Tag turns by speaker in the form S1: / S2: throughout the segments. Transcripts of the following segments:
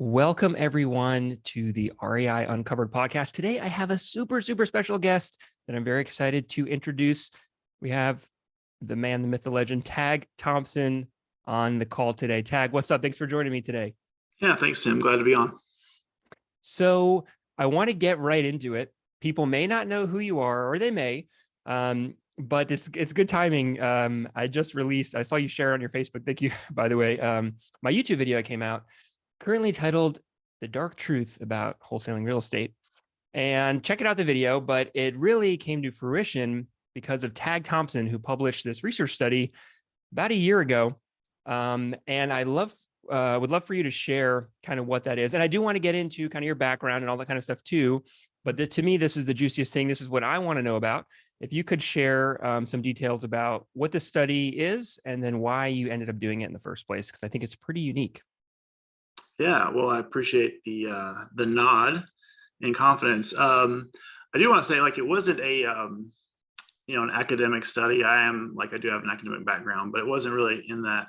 S1: Welcome, everyone, to the REI Uncovered podcast. Today, I have a super special guest that I'm very excited to introduce. We have the man, the myth, the legend, Tag Thompson on the call today. Tag, what's up? Thanks for joining me today.
S2: Yeah, thanks, Tim. Glad to be on.
S1: So I want to get right into it. People may not know who you are, or they may, but it's good timing. I saw you share on your Facebook. Thank you, by the way. My YouTube video came out, currently titled The Dark Truth About Wholesaling Real Estate. And check it out, the video, but it really came to fruition because of Tag Thompson, who published this research study about a year ago. And I would love for you to share kind of what that is. And I do want to get into kind of your background and all that kind of stuff too. But to me, this is the juiciest thing. This is what I want to know about. If you could share some details about what the study is and then why you ended up doing it in the first place, because I think it's pretty unique.
S2: Yeah, well, I appreciate the nod and confidence. I do want to say, it wasn't an academic study. I do have an academic background, but it wasn't really in that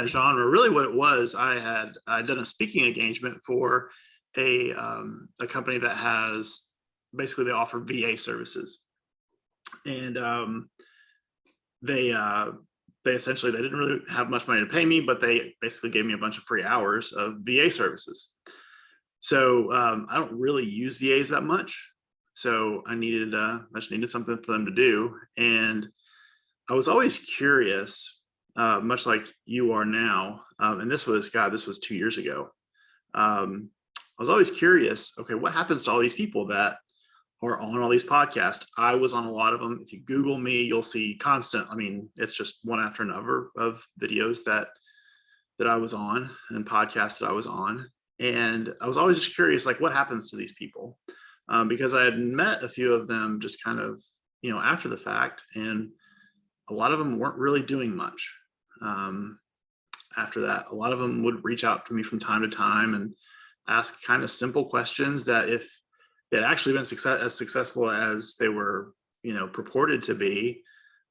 S2: genre. Really, what it was, I'd done a speaking engagement for a company that has basically they offer VA services, and they essentially, they didn't really have much money to pay me, but they basically gave me a bunch of free hours of VA services. So I don't really use VAs that much. So I just needed something for them to do. And I was always curious, much like you are now. And this was 2 years ago. I was always curious, okay, what happens to all these people that are on all these podcasts? I was on a lot of them. If you Google me, you'll see it's just one after another of videos that I was on and podcasts that I was on. And I was always just curious, what happens to these people? Because I had met a few of them just kind of, after the fact, and a lot of them weren't really doing much. After that, a lot of them would reach out to me from time to time and ask kind of simple questions that if they had actually been as successful as they were, purported to be,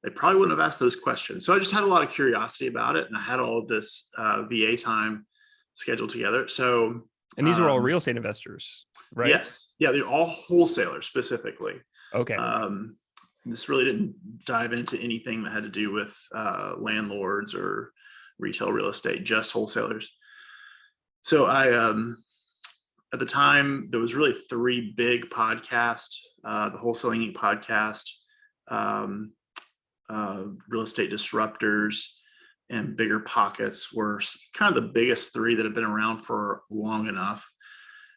S2: they probably wouldn't have asked those questions. So I just had a lot of curiosity about it, and I had all of this VA time scheduled together. So,
S1: and these are all real estate investors, right?
S2: Yes, yeah, they're all wholesalers specifically.
S1: Okay.
S2: This really didn't dive into anything that had to do with landlords or retail real estate, just wholesalers. So at the time, there was really three big podcasts: the Wholesaling podcast, Real Estate Disruptors, and Bigger Pockets were kind of the biggest three that have been around for long enough.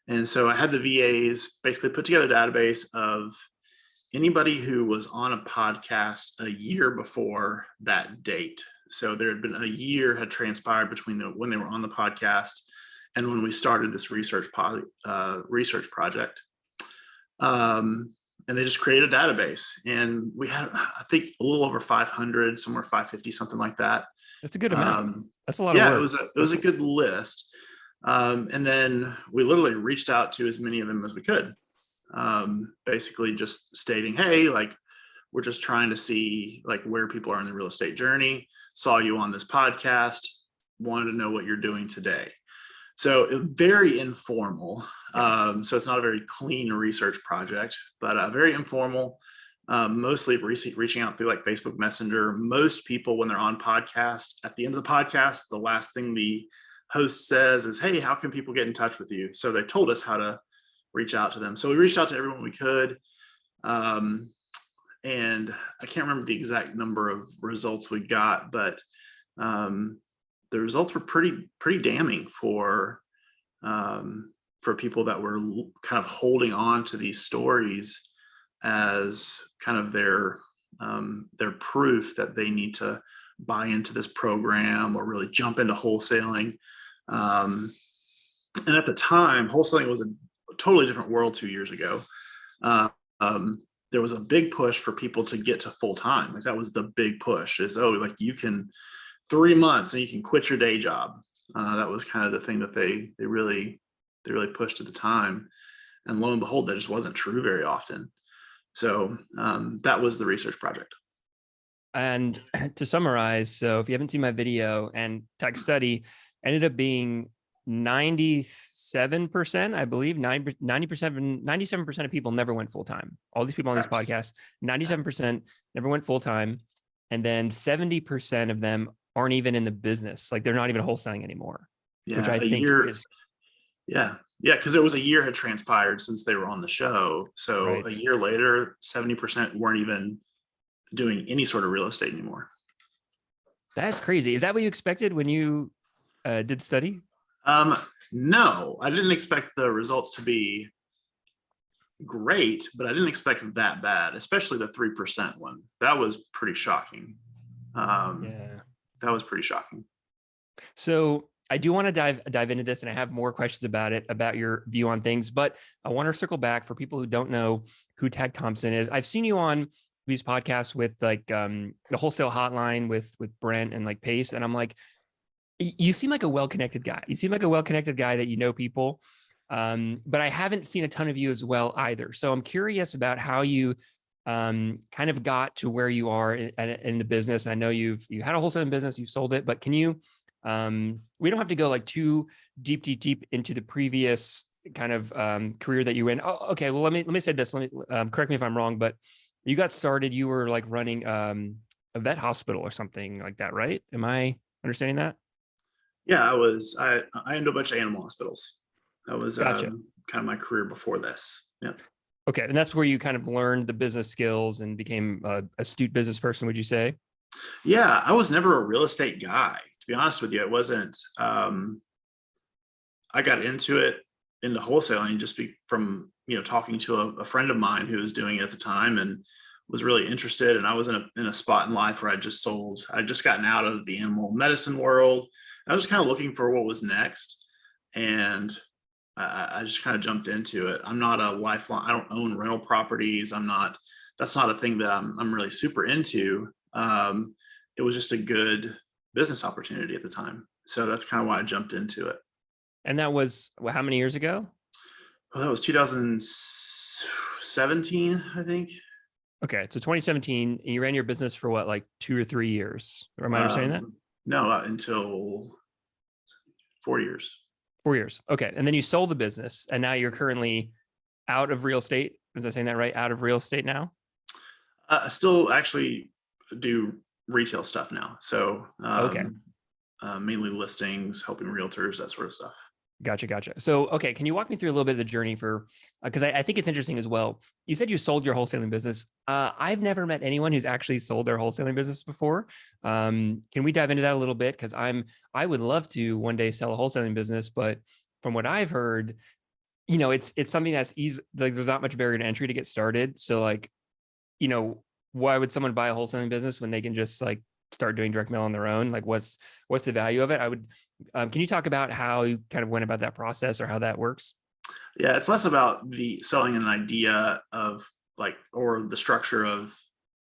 S2: And so I had the VAs basically put together a database of anybody who was on a podcast a year before that date. So there had been a year had transpired between when they were on the podcast and when we started this research project. And they just created a database, and we had, I think, a little over 500, somewhere 550, something like that.
S1: That's a good amount. That's a lot of work.
S2: Yeah, it was a good list. And then we literally reached out to as many of them as we could, basically just stating, hey, we're just trying to see where people are in the real estate journey. Saw you on this podcast, wanted to know what you're doing today. So very informal. So it's not a very clean research project, but very informal, mostly reaching out through Facebook Messenger. Most people, when they're on podcast, at the end of the podcast, the last thing the host says is, hey, how can people get in touch with you? So they told us how to reach out to them. So we reached out to everyone we could. And I can't remember the exact number of results we got, but the results were pretty damning for people that were kind of holding on to these stories as kind of their proof that they need to buy into this program or really jump into wholesaling. And at the time, wholesaling was a totally different world 2 years ago. There was a big push for people to get to full time. That was the big push, is you can 3 months and you can quit your day job. That was kind of the thing that they really pushed at the time. And lo and behold, that just wasn't true very often. So that was the research project.
S1: And to summarize, so if you haven't seen my video, and Tech Study ended up being 97%, I believe, 97% of people never went full time. All these people on these
S2: Correct.
S1: podcasts, 97% never went full time. And then 70% of them aren't even in the business. Like they're not even wholesaling anymore, which
S2: Yeah,
S1: I
S2: a
S1: think
S2: year.
S1: is
S2: Yeah. Yeah, because it was a year had transpired since they were on the show. So
S1: right.
S2: a year later, 70% weren't even doing any sort of real estate anymore.
S1: That's crazy. Is that what you expected when you did study?
S2: Um, no, I didn't expect the results to be great, but I didn't expect it that bad, especially the 3% one. That was pretty shocking.
S1: Yeah.
S2: That was pretty shocking.
S1: So I do want to dive into this, and I have more questions about it, about your view on things. But I want to circle back for people who don't know who Tag Thompson is. I've seen you on these podcasts with like the wholesale hotline with Brent and like Pace, and I'm like, you seem like a well-connected guy. You seem like a well-connected guy that you know people. But I haven't seen a ton of you as well either. So I'm curious about how you kind of got to where you are in the business. I know you had a wholesaling business, you sold it, but can you we don't have to go like too deep into the previous kind of career that you were in. Oh, okay. Well, let me say this. Let me correct me if I'm wrong, but you got started, you were like running a vet hospital or something like that, right? Am I understanding that?
S2: Yeah, I owned a bunch of animal hospitals. That was
S1: Gotcha.
S2: kind of my career before this. Yeah.
S1: Okay. And that's where you kind of learned the business skills and became a astute business person, would you say?
S2: Yeah, I was never a real estate guy, to be honest with you. It wasn't I got into wholesaling just from talking to a friend of mine who was doing it at the time and was really interested. And I was in a spot in life where I'd just gotten out of the animal medicine world. I was just kind of looking for what was next. And I just kind of jumped into it. I'm not a lifelong, I don't own rental properties. That's not a thing that I'm really super into. It was just a good business opportunity at the time. So that's kind of why I jumped into it.
S1: And that was how many years ago?
S2: Well, that was 2017, I think.
S1: Okay. So 2017, and you ran your business for what, like 2 or 3 years? Or am I understanding that?
S2: No, not until 4 years.
S1: 4 years. Okay. And then you sold the business and now you're currently out of real estate. Was I saying that right? Out of real estate now?
S2: I still actually do retail stuff now. So
S1: Okay.
S2: mainly listings, helping realtors, that sort of stuff.
S1: Gotcha. So, okay. Can you walk me through a little bit of the journey for, because I think it's interesting as well. You said you sold your wholesaling business. I've never met anyone who's actually sold their wholesaling business before. Can we dive into that a little bit? Because I would love to one day sell a wholesaling business, but from what I've heard, it's something that's easy. Like there's not much barrier to entry to get started. So like, why would someone buy a wholesaling business when they can just like start doing direct mail on their own? Like what's the value of it? Can you talk about how you kind of went about that process or how that works?
S2: Yeah, it's less about the selling an idea of or the structure of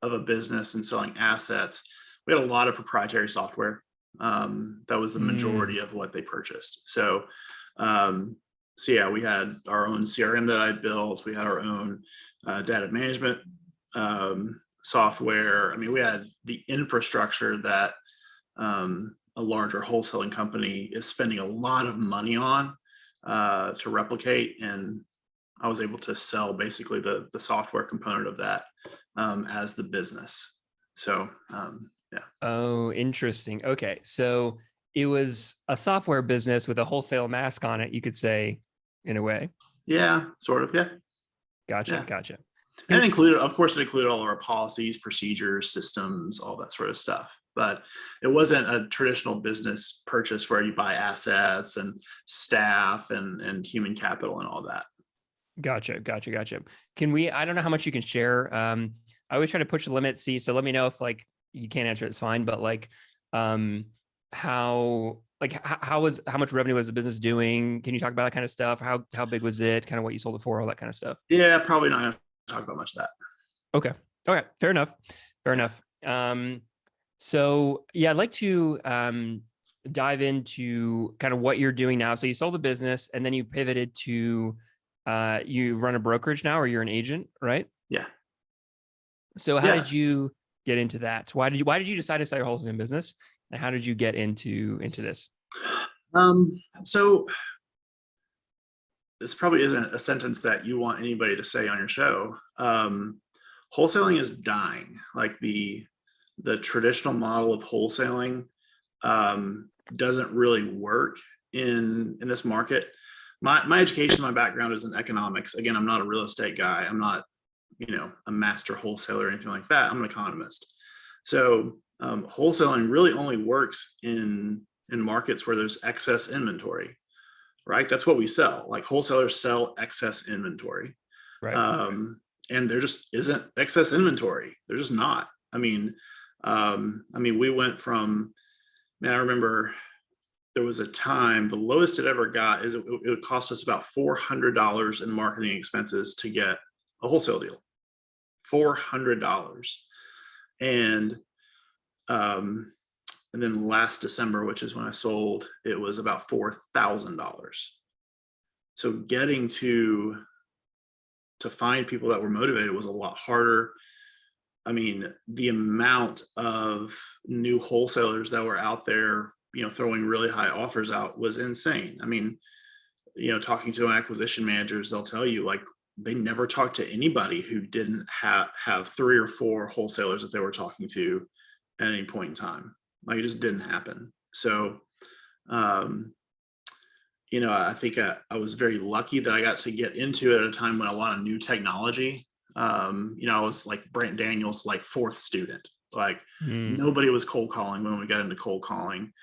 S2: a business and selling assets. We had a lot of proprietary software. That was the majority of what they purchased. So yeah, we had our own CRM that I built. We had our own data management software. I mean, we had the infrastructure that a larger wholesaling company is spending a lot of money on to replicate. And I was able to sell basically the software component of that as the business. So yeah.
S1: Oh, interesting. Okay. So it was a software business with a wholesale mask on it, you could say, in a way.
S2: Yeah, sort of. Yeah.
S1: Gotcha.
S2: Yeah.
S1: Gotcha.
S2: And of course, it included all of our policies, procedures, systems, all that sort of stuff. But it wasn't a traditional business purchase where you buy assets and staff and human capital and all that.
S1: Gotcha. I don't know how much you can share. I always try to push the limit. So let me know if like you can't answer, it's fine. But like, how much revenue was the business doing? Can you talk about that kind of stuff? How big was it? Kind of what you sold it for, all that kind of stuff.
S2: Yeah, probably not going to talk about much of that.
S1: Okay. Fair enough. So yeah, I'd like to dive into kind of what you're doing now. So you sold the business and then you pivoted to you run a brokerage now, or you're an agent, right?
S2: Yeah.
S1: So how did you get into that? Why did you decide to sell your wholesaling business, and how did you get into this?
S2: So this probably isn't a sentence that you want anybody to say on your show. Wholesaling is dying. Like the traditional model of wholesaling doesn't really work in this market. My education, my background is in economics. Again, I'm not a real estate guy. I'm not, a master wholesaler or anything like that. I'm an economist. So wholesaling really only works in markets where there's excess inventory, right? That's what we sell. Like wholesalers sell excess inventory.
S1: Right.
S2: And there just isn't excess inventory. They're just not. We went from, man, I remember there was a time the lowest it ever got is it would cost us about $400 in marketing expenses to get a wholesale deal. $400. And then last December, which is when I sold, it was about $4,000. So getting to find people that were motivated was a lot harder. I mean, the amount of new wholesalers that were out there, throwing really high offers out was insane. I mean, talking to acquisition managers, they'll tell you like they never talked to anybody who didn't have 3 or 4 wholesalers that they were talking to at any point in time. Like it just didn't happen. So, I think I was very lucky that I got to get into it at a time when a lot of new technology, I was like Brent Daniels, like 4th student, like nobody was cold calling when we got into cold calling.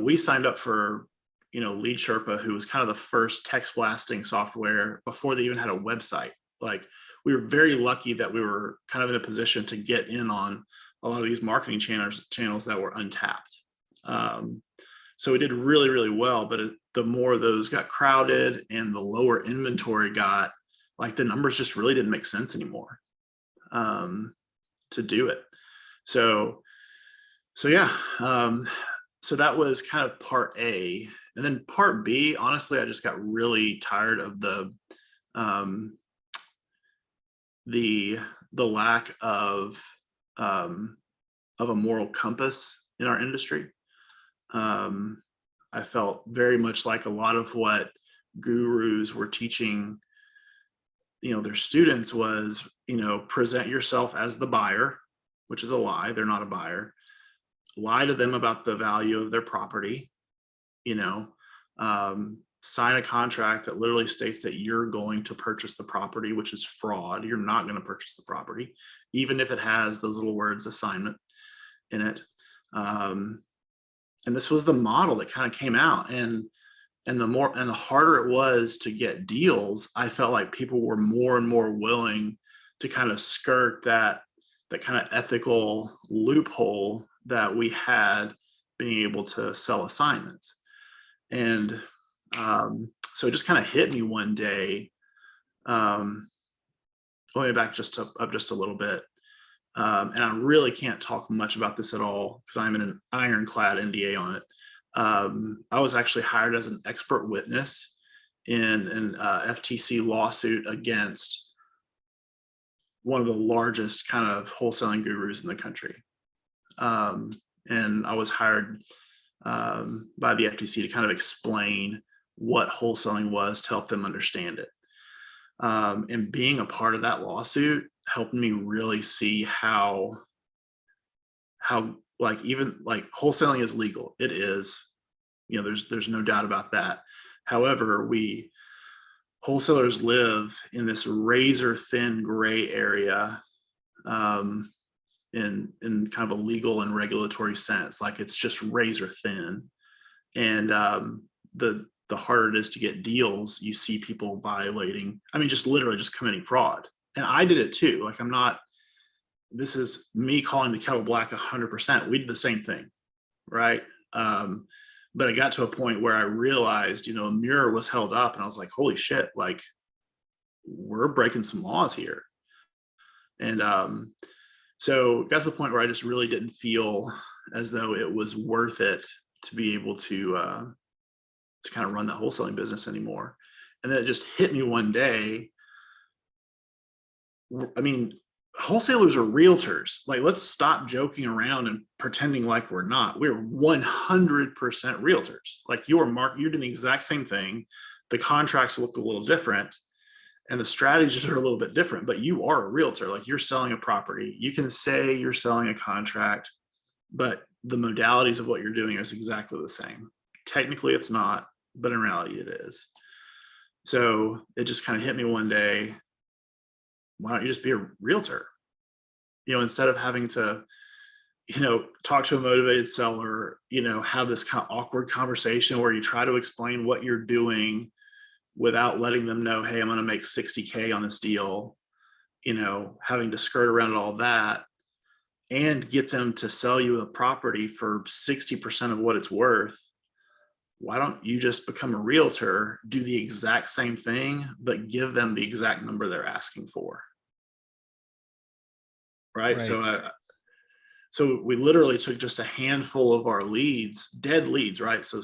S2: We signed up for, Lead Sherpa, who was kind of the first text blasting software before they even had a website. Like we were very lucky that we were kind of in a position to get in on a lot of these marketing channels that were untapped. So we did really, really well, but the more those got crowded and the lower inventory got, like the numbers just really didn't make sense anymore to do it. So yeah, so that was kind of part A. And then part B, honestly, I just got really tired of the lack of a moral compass in our industry. I felt very much like a lot of what gurus were teaching, their students was, present yourself as the buyer, which is a lie. They're not a buyer. Lie to them about the value of their property, sign a contract that literally states that you're going to purchase the property, which is fraud. You're not going to purchase the property, even if it has those little words assignment in it. And this was the model that kind of came out, and the harder it was to get deals, I felt like people were more and more willing to kind of skirt that kind of ethical loophole that we had being able to sell assignments. And so it just kind of hit me one day, going back just a little bit. And I really can't talk much about this at all because I'm in an ironclad NDA on it. I was actually hired as an expert witness in an FTC lawsuit against one of the largest kind of wholesaling gurus in the country. And I was hired by the FTC to kind of explain what wholesaling was to help them understand it. And being a part of that lawsuit helped me really see how like even like wholesaling is legal. It is, there's no doubt about that. However, wholesalers live in this razor thin gray area in kind of a legal and regulatory sense. Like it's just razor thin. And the harder it is to get deals, you see people violating, just literally just committing fraud. And I did it too. Like this is me calling the kettle black 100%. We did the same thing, right? But it got to a point where I realized, a mirror was held up and I was like, holy shit, like we're breaking some laws here. And so it got to the point where I just really didn't feel as though it was worth it to be able to kind of run the wholesaling business anymore. And then it just hit me one day. wholesalers are realtors. Like, let's stop joking around and pretending like we're not. We're 100% realtors. Like, you're doing the exact same thing. The contracts look a little different and the strategies are a little bit different, but you are a realtor. Like, you're selling a property. You can say you're selling a contract, but the modalities of what you're doing is exactly the same. Technically it's not, but in reality it is. So it just kind of hit me one day. Why don't you just be a realtor? Instead of having to, talk to a motivated seller, have this kind of awkward conversation where you try to explain what you're doing without letting them know, hey, I'm going to make 60K on this deal, having to skirt around all that and get them to sell you a property for 60% of what it's worth. Why don't you just become a realtor, do the exact same thing, but give them the exact number they're asking for? Right. So we literally took just a handful of our leads, dead leads, right? So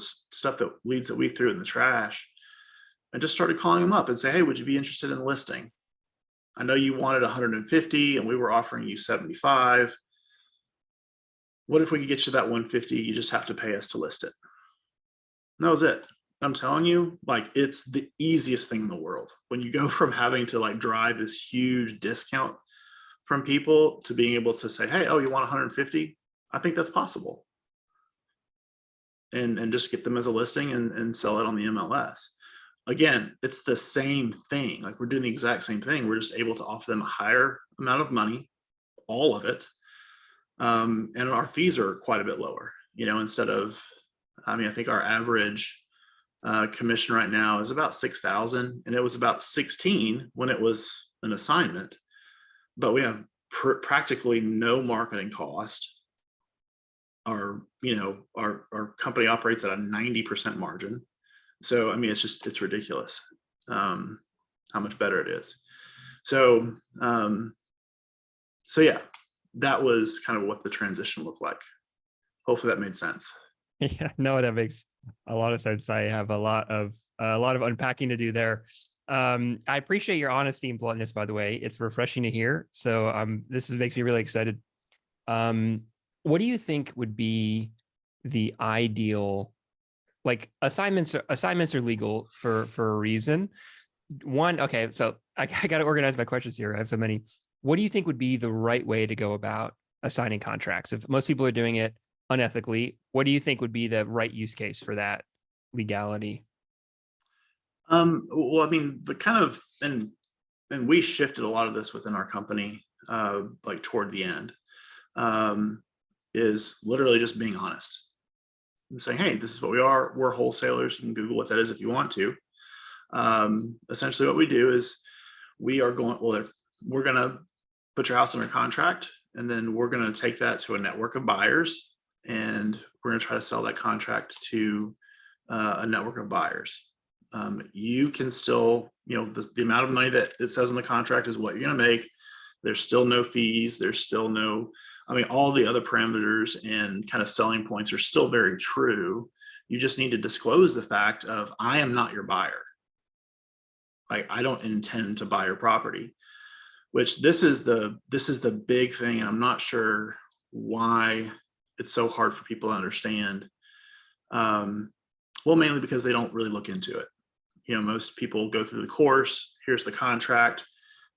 S2: leads that we threw in the trash, and just started calling them up and say, hey, would you be interested in listing? I know you wanted 150 and we were offering you 75. What if we could get you that 150? You just have to pay us to list it. And that was it. I'm telling you, like, it's the easiest thing in the world. When you go from having to like drive this huge discount from people to being able to say, hey, oh, you want 150? I think that's possible. And just get them as a listing and sell it on the MLS. Again, it's the same thing. Like, we're doing the exact same thing. We're just able to offer them a higher amount of money, all of it. And our fees are quite a bit lower, instead of, I think our average commission right now is about 6,000, and it was about 16 when it was an assignment, but we have practically no marketing cost. Our company operates at a 90% margin. So, it's ridiculous how much better it is. So yeah, that was kind of what the transition looked like. Hopefully that made sense.
S1: Yeah, no, that makes a lot of sense. I have a lot of unpacking to do there. I appreciate your honesty and bluntness, by the way. It's refreshing to hear. So makes me really excited. What do you think would be the ideal, like, assignments are legal for a reason. One, okay, so I got to organize my questions here. I have so many. What do you think would be the right way to go about assigning contracts? If most people are doing it unethically, what do you think would be the right use case for that legality?
S2: Well, the kind of, and we shifted a lot of this within our company, like toward the end, is literally just being honest and saying, hey, this is what we are. We're wholesalers. You can Google what that is if you want to. Essentially what we do is we're going to put your house under contract, and then we're going to take that to a network of buyers, and we're going to try to sell that contract to a network of buyers. You can still, the amount of money that it says in the contract is what you're going to make. There's still no fees. There's still no, all the other parameters and kind of selling points are still very true. You just need to disclose the fact of, I am not your buyer. Like, I don't intend to buy your property, which this is the big thing. And I'm not sure why it's so hard for people to understand. Well, mainly because they don't really look into it. Most people go through the course. Here's the contract.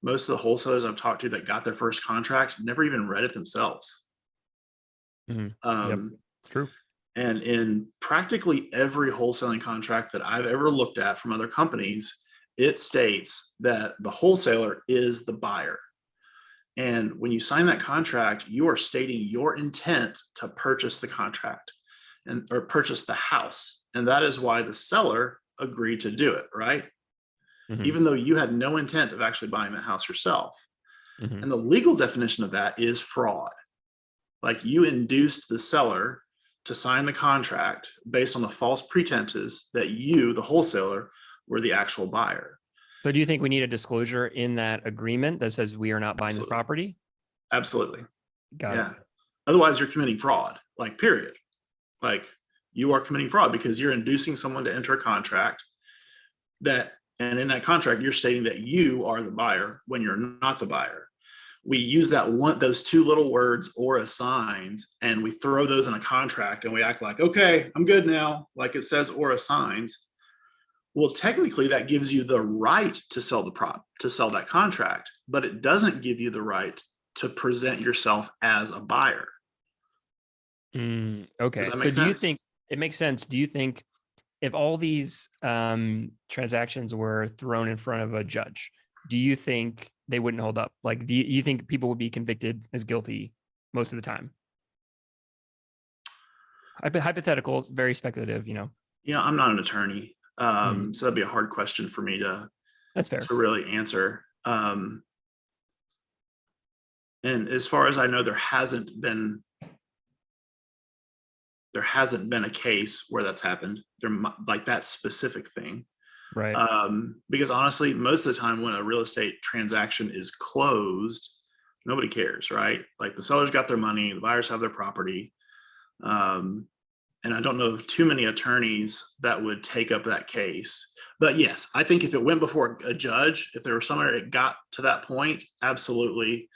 S2: Most of the wholesalers I've talked to that got their first contract never even read it themselves.
S1: Mm-hmm. Yep. True.
S2: And in practically every wholesaling contract that I've ever looked at from other companies, it states that the wholesaler is the buyer. And when you sign that contract, you are stating your intent to purchase the contract or purchase the house. And that is why the seller agreed to do it, right? Mm-hmm. Even though you had no intent of actually buying that house yourself. Mm-hmm. And the legal definition of that is fraud. Like, you induced the seller to sign the contract based on the false pretenses that you, the wholesaler, were the actual buyer.
S1: So do you think we need a disclosure in that agreement that says we are not buying the property?
S2: Absolutely.
S1: Got it.
S2: Otherwise, you're committing fraud, like, period. Like, you are committing fraud because you're inducing someone to enter a contract and in that contract, you're stating that you are the buyer when you're not the buyer. we use those two little words or assigns, and we throw those in a contract and we act like, okay, I'm good now. Like it says or assigns. Well, technically that gives you the right to sell that contract, but it doesn't give you the right to present yourself as a buyer. Does
S1: Okay.
S2: that make
S1: So do you
S2: sense?
S1: think it makes sense? Do you think if all these transactions were thrown in front of a judge, do you think they wouldn't hold up? Like, do you think people would be convicted as guilty most of the time? Hypothetical, very speculative,
S2: I'm not an attorney.
S1: Mhm.
S2: So that'd be a hard question for me to
S1: That's fair.
S2: really answer. And as far as I know, there hasn't been a case where that's happened. There, like that specific thing.
S1: Right.
S2: Because honestly, most of the time when a real estate transaction is closed, nobody cares, right? Like the sellers got their money, the buyers have their property. And I don't know of too many attorneys that would take up that case. But yes, I think if it went before a judge, if there was somewhere it got to that point, absolutely,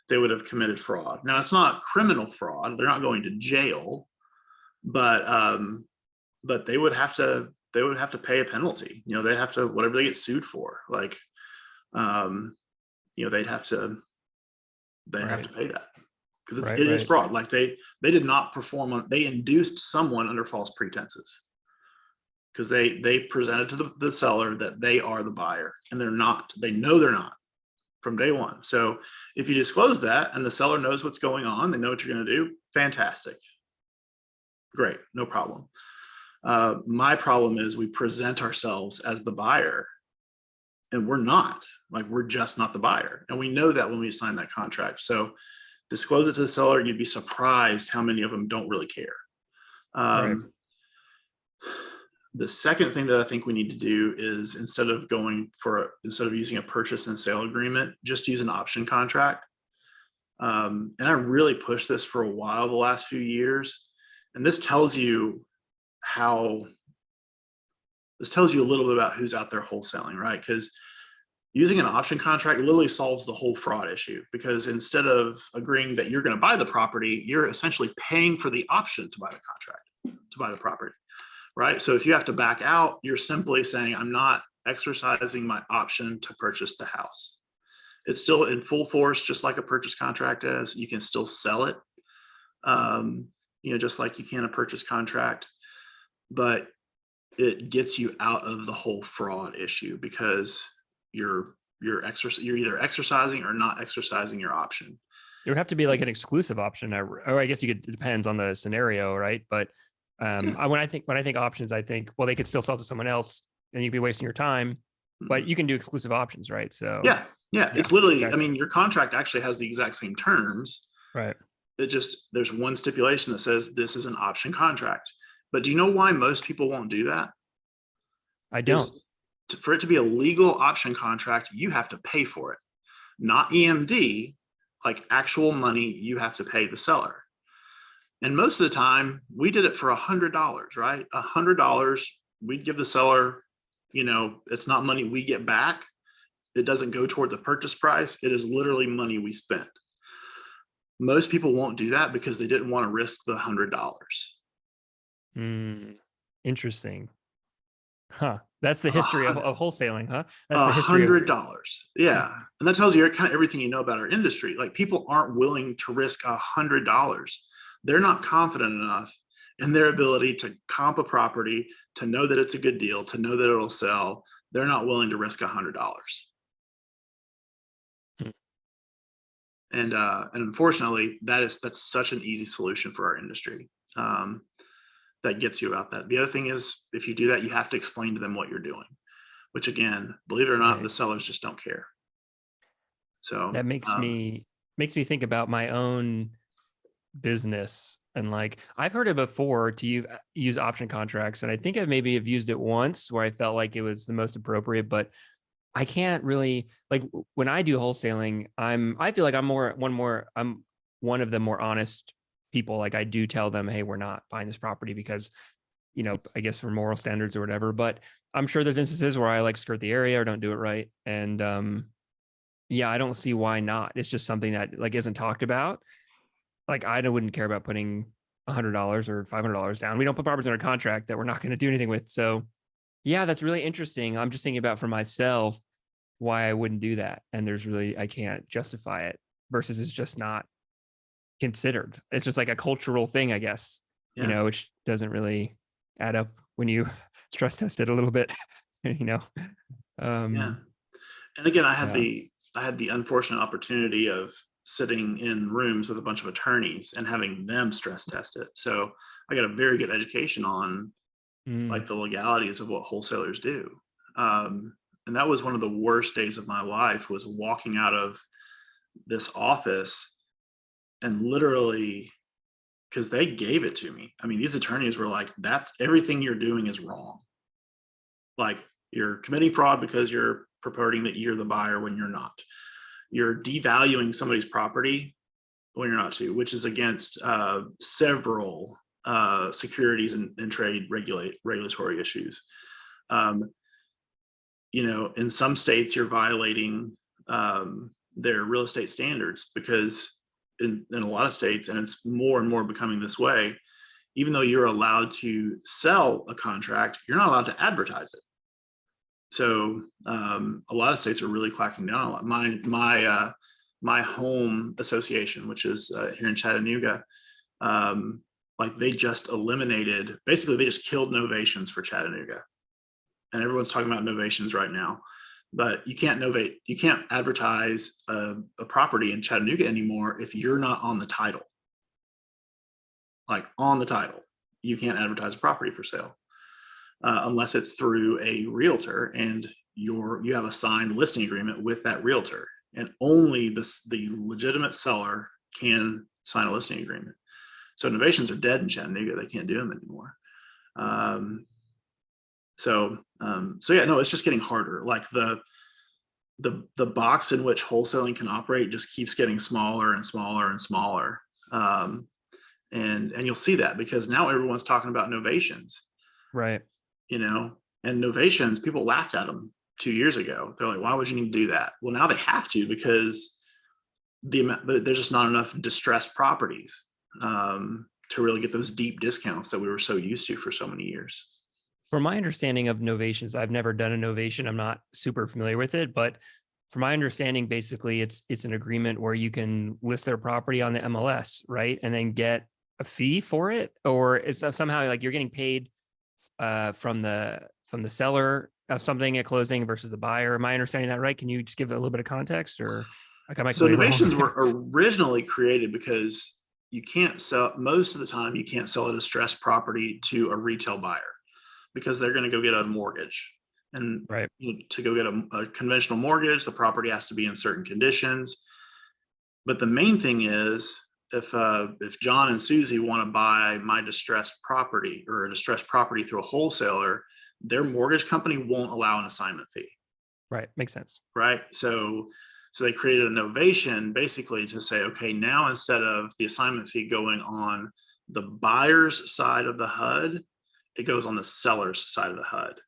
S2: they would have committed fraud. Now, it's not criminal fraud; they're not going to jail, but they would have to pay a penalty. They have to, whatever they get sued for. Like, they'd have to pay that. Because it is fraud. Like they did not perform they induced someone under false pretenses, because they presented to the seller that they are the buyer, and they're not. They know they're not from day one. So if you disclose that and the seller knows what's going on, they know what you're going to do, fantastic, great, no problem. My problem is we present ourselves as the buyer, and we're not. Like, we're just not the buyer, and we know that when we sign that contract. So disclose it to the seller. You'd be surprised how many of them don't really care. The second thing that I think we need to do is, instead of using a purchase and sale agreement, just use an option contract. And I really pushed this for a while the last few years. And this tells you a little bit about who's out there wholesaling, right? Because using an option contract literally solves the whole fraud issue, because instead of agreeing that you're going to buy the property, you're essentially paying for the option to buy the property, right? So if you have to back out, you're simply saying, I'm not exercising my option to purchase the house. It's still in full force, just like a purchase contract is. You can still sell it, just like you can a purchase contract, but it gets you out of the whole fraud issue, because you're either exercising or not exercising your option.
S1: It would have to be like an exclusive option, or I guess it depends on the scenario, right? But when I think options, I think, well, they could still sell to someone else, and you'd be wasting your time. But you can do exclusive options, right? So
S2: yeah, it's literally. Okay. I mean, your contract actually has the exact same terms.
S1: Right.
S2: There's one stipulation that says this is an option contract. But do you know why most people won't do that?
S1: I don't.
S2: For it to be a legal option contract, you have to pay for it, not EMD, like actual money you have to pay the seller. And most of the time we did it for $100, right? $100, we'd give the seller, it's not money we get back. It doesn't go toward the purchase price. It is literally money we spent. Most people won't do that because they didn't want to risk the $100.
S1: Interesting. Huh. That's the history of wholesaling, huh?
S2: That's the history of $100. Yeah. And that tells you kind of everything you know about our industry. Like, people aren't willing to risk $100. They're not confident enough in their ability to comp a property, to know that it's a good deal, to know that it'll sell. They're not willing to risk $100. And unfortunately, that's such an easy solution for our industry. That gets you about that. The other thing is, if you do that, you have to explain to them what you're doing, which, again, believe it or not, the sellers just don't care. So
S1: that makes me think about my own business. And like, I've heard it before to use option contracts. And I think I maybe have used it once where I felt like it was the most appropriate, but I can't really, like, when I do wholesaling, I feel like I'm one of the more honest people. Like, I do tell them, hey, we're not buying this property because, I guess for moral standards or whatever. But I'm sure there's instances where I like skirt the area or don't do it right. And Yeah, I don't see why not. It's just something that like isn't talked about. Like I wouldn't care about putting $100 or $500 down. We don't put properties under contract that we're not going to do anything with. So yeah, that's really interesting. I'm just thinking about for myself why I wouldn't do that. And there's really, I can't justify it versus it's just not considered. It's just like a cultural thing, I guess,
S2: Yeah.
S1: which doesn't really add up when you stress test it a little bit, you know?
S2: Yeah.
S1: Um,
S2: And again,
S1: yeah.
S2: I had the unfortunate opportunity of sitting in rooms with a bunch of attorneys and having them stress test it. So I got a very good education on
S1: Mm,
S2: like the legalities of what wholesalers do. Um, and that was one of the worst days of my life, was walking out of this office and literally, because they gave it to me. I mean, these attorneys were like, that's everything you're doing is wrong. Like, you're committing fraud because you're purporting that you're the buyer when you're not. You're devaluing somebody's property when you're not to, which is against several securities and trade regulatory issues. Um, in some states, you're violating their real estate standards, because in a lot of states, and it's more and more becoming this way, even though you're allowed to sell a contract, you're not allowed to advertise it. So a lot of states are really clacking down a lot. My home association, which is here in Chattanooga, like they just eliminated, basically they just killed novations for Chattanooga, and everyone's talking about novations right now. But you can't novate, you can't advertise a property in Chattanooga anymore if you're not on the title. Like on the title, you can't advertise a property for sale unless it's through a realtor and you have a signed listing agreement with that realtor, and only the legitimate seller can sign a listing agreement. So novations are dead in Chattanooga; they can't do them anymore. So yeah, no, it's just getting harder. Like the box in which wholesaling can operate just keeps getting smaller and smaller and smaller. And you'll see that because now everyone's talking about novations,
S1: right.
S2: and novations, people laughed at them 2 years ago. They're like, why would you need to do that? Well, now they have to, because there's just not enough distressed properties to really get those deep discounts that we were so used to for so many years.
S1: From my understanding of novations, I've never done a novation. I'm not super familiar with it, but from my understanding, basically it's an agreement where you can list their property on the MLS, right? And then get a fee for it, or is that somehow like you're getting paid from the seller of something at closing versus the buyer. Am I understanding that right? Can you just give a little bit of context, or like am I
S2: So
S1: completely wrong?
S2: novations were originally created because you can't sell, most of the time you can't sell a distressed property to a retail buyer, because they're going to go get a mortgage. And
S1: Right.
S2: to go get a conventional mortgage, the property has to be in certain conditions. But the main thing is, if John and Susie want to buy my distressed property or a distressed property through a wholesaler, their mortgage company won't allow an assignment fee.
S1: Right. Makes sense.
S2: Right. So they created a novation basically to say, okay, now instead of the assignment fee going on the buyer's side of the HUD, it goes on the seller's side of the HUD.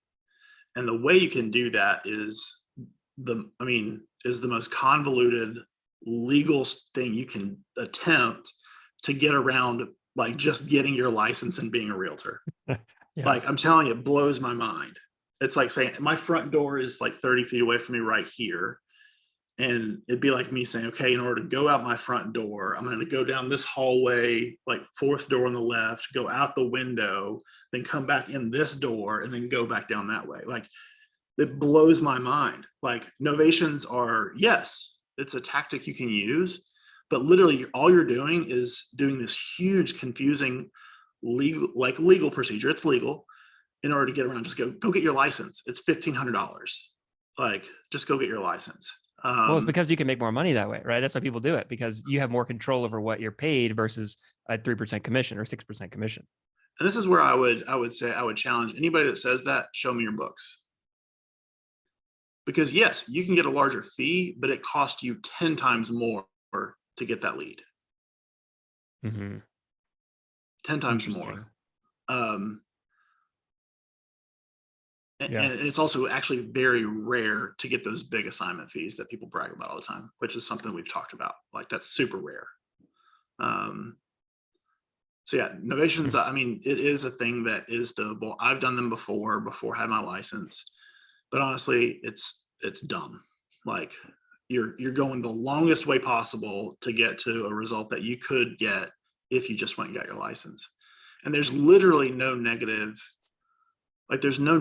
S2: And the way you can do that is the most convoluted legal thing you can attempt to get around, like just getting your license and being a realtor.
S1: Yeah.
S2: Like, I'm telling you, it blows my mind. It's like saying my front door is like 30 feet away from me right here. And it'd be like me saying, okay, in order to go out my front door, I'm going to go down this hallway, like fourth door on the left, go out the window, then come back in this door and then go back down that way. Like, it blows my mind. Like, novations are, yes, it's a tactic you can use, but literally all you're doing is doing this huge, confusing legal procedure. It's legal. In order to get around, just go get your license. It's $1,500. Like, just go get your license.
S1: Well, it's because you can make more money that way, right? That's why people do it, because you have more control over what you're paid versus a 3% commission or 6% commission.
S2: And this is where I would say I would challenge anybody that says that. Show me your books. Because yes, you can get a larger fee, but it costs you 10 times more to get that lead.
S1: Mm-hmm.
S2: 10 times more.
S1: Interesting.
S2: Um,
S1: Yeah.
S2: And it's also actually very rare to get those big assignment fees that people brag about all the time, which is something we've talked about. Like that's super rare. So yeah, novations, I mean, it is a thing that is doable. I've done them before I had my license, but honestly, it's dumb. Like you're going the longest way possible to get to a result that you could get if you just went and got your license. And there's literally no negative, like there's no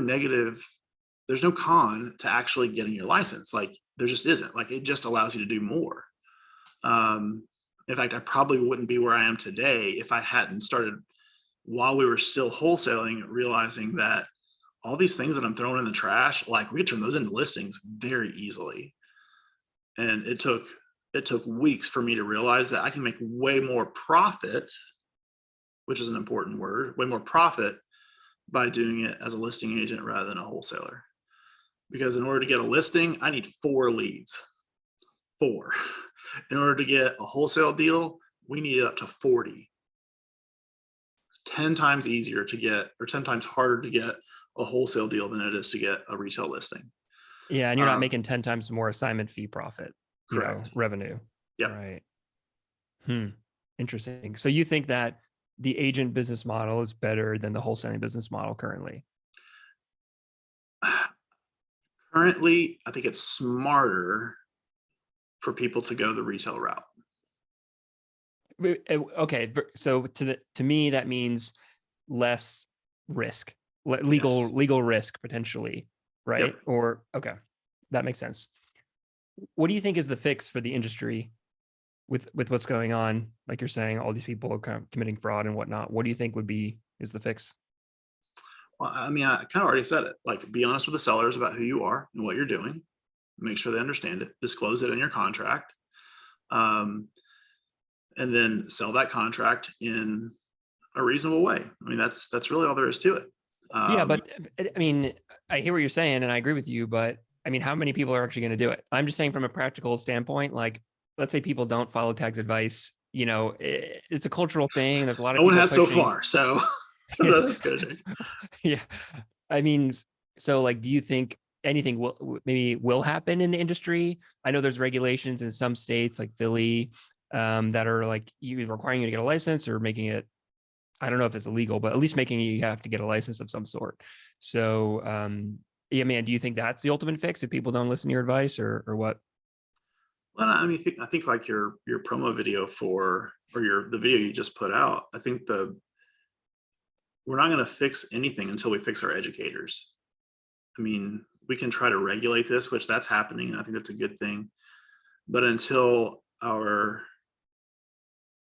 S2: con to actually getting your license. Like there just isn't. Like it just allows you to do more. In fact, I probably wouldn't be where I am today if I hadn't started while we were still wholesaling, realizing that all these things that I'm throwing in the trash, like we could turn those into listings very easily. And it took weeks for me to realize that I can make way more profit, which is an important word, way more profit by doing it as a listing agent rather than a wholesaler. Because in order to get a listing, I need 4 leads. 4. In order to get a wholesale deal, we need it up to 40. 10 times easier to get, or 10 times harder to get a wholesale deal than it is to get a retail listing.
S1: Yeah. And you're not making 10 times more assignment fee profit,
S2: correct.
S1: Revenue.
S2: Yep.
S1: Right. Interesting. So you think that the agent business model is better than the wholesaling business model currently?
S2: Currently, I think it's smarter for people to go the retail route.
S1: Okay. So to me, that means less risk, legal risk potentially, right?
S2: Yep.
S1: Or, okay, that makes sense. What do you think is the fix for the industry with what's going on? Like you're saying, all these people are kind of committing fraud and whatnot. What do you think is the fix?
S2: Well, I mean, I kind of already said it. Like, be honest with the sellers about who you are and what you're doing. Make sure they understand it. Disclose it in your contract. And then sell that contract in a reasonable way. I mean, that's really all there is to it.
S1: Yeah, but I mean, I hear what you're saying and I agree with you, but I mean, how many people are actually going to do it? I'm just saying from a practical standpoint, like, let's say people don't follow Tag's advice, it's a cultural thing. There's a lot of
S2: no one
S1: people
S2: has
S1: pushing.
S2: so far, so that's good.
S1: Yeah. I mean, so like, do you think anything will happen in the industry? I know there's regulations in some states like Philly that are like requiring you to get a license or making it, I don't know if it's illegal, but at least making you have to get a license of some sort. So, yeah, man, do you think that's the ultimate fix if people don't listen to your advice or what?
S2: Well, I mean, I think like your promo video the video you just put out, I think we're not going to fix anything until we fix our educators. I mean, we can try to regulate this, which that's happening. I think that's a good thing. But until our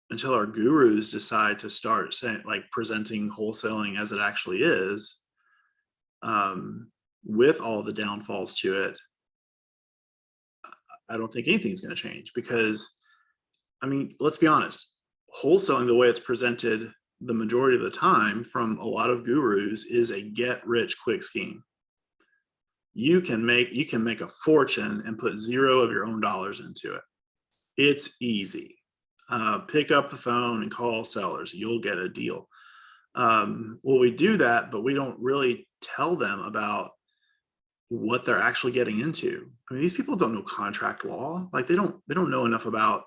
S2: gurus decide to start saying, like, presenting wholesaling as it actually is, with all the downfalls to it, I don't think anything's going to change. Because, I mean, let's be honest, wholesaling, the way it's presented the majority of the time from a lot of gurus, is a get rich quick scheme. You can make a fortune and put 0 of your own dollars into it. It's easy. Pick up the phone and call sellers. You'll get a deal. Well, we do that, but we don't really tell them about what they're actually getting into. I mean, these people don't know contract law. Like they don't know enough about,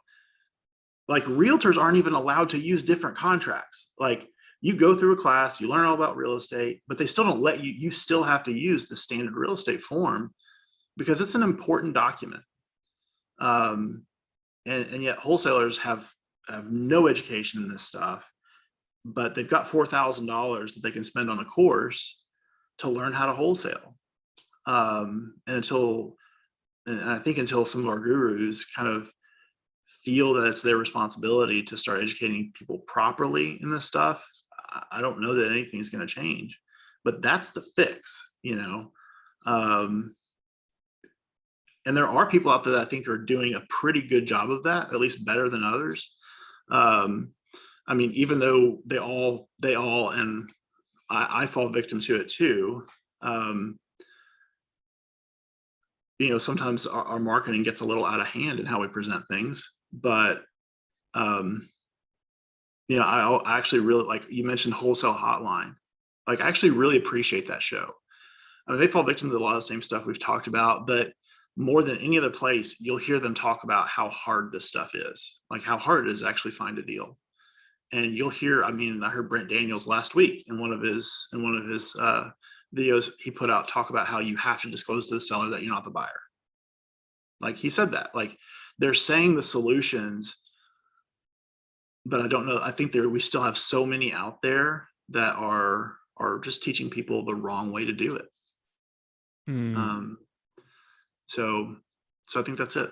S2: like, realtors aren't even allowed to use different contracts. Like, you go through a class, you learn all about real estate, but they still don't let you still have to use the standard real estate form because it's an important document. And yet wholesalers have no education in this stuff, but they've got $4,000 that they can spend on a course to learn how to wholesale. And I think until some of our gurus kind of feel that it's their responsibility to start educating people properly in this stuff, I don't know that anything's going to change. But that's the fix, and there are people out there that I think are doing a pretty good job of that, at least better than others. I mean, even though they all, and I fall victim to it too. Sometimes our marketing gets a little out of hand in how we present things, but I actually really, like you mentioned, Wholesale Hotline. Like, I actually really appreciate that show. I mean, they fall victim to a lot of the same stuff we've talked about, but more than any other place, you'll hear them talk about how hard this stuff is, like how hard it is to actually find a deal. And you'll hear, I mean, I heard Brent Daniels last week in one of his videos he put out, talk about how you have to disclose to the seller that you're not the buyer. Like he said that, like they're saying the solutions, but I don't know. I think we still have so many out there that are just teaching people the wrong way to do it.
S1: Hmm.
S2: So I think that's it.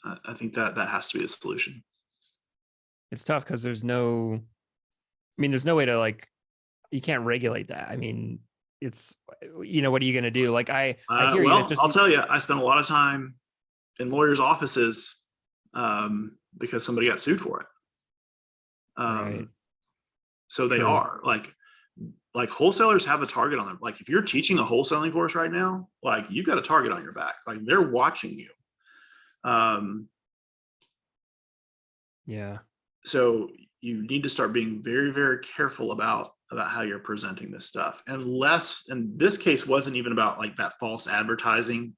S2: I think that has to be the solution.
S1: It's tough because there's no way to like, you can't regulate that. I mean, it's, what are you going to do? Like, I hear you. It's
S2: Well,
S1: just,
S2: I'll tell you, I spent a lot of time in lawyers' offices because somebody got sued for it.
S1: right.
S2: So they
S1: True.
S2: are like wholesalers have a target on them. Like if you're teaching a wholesaling course right now, like you've got a target on your back. Like they're watching you.
S1: Yeah.
S2: So you need to start being very, very careful about how you're presenting this stuff. And this case wasn't even about like that false advertising,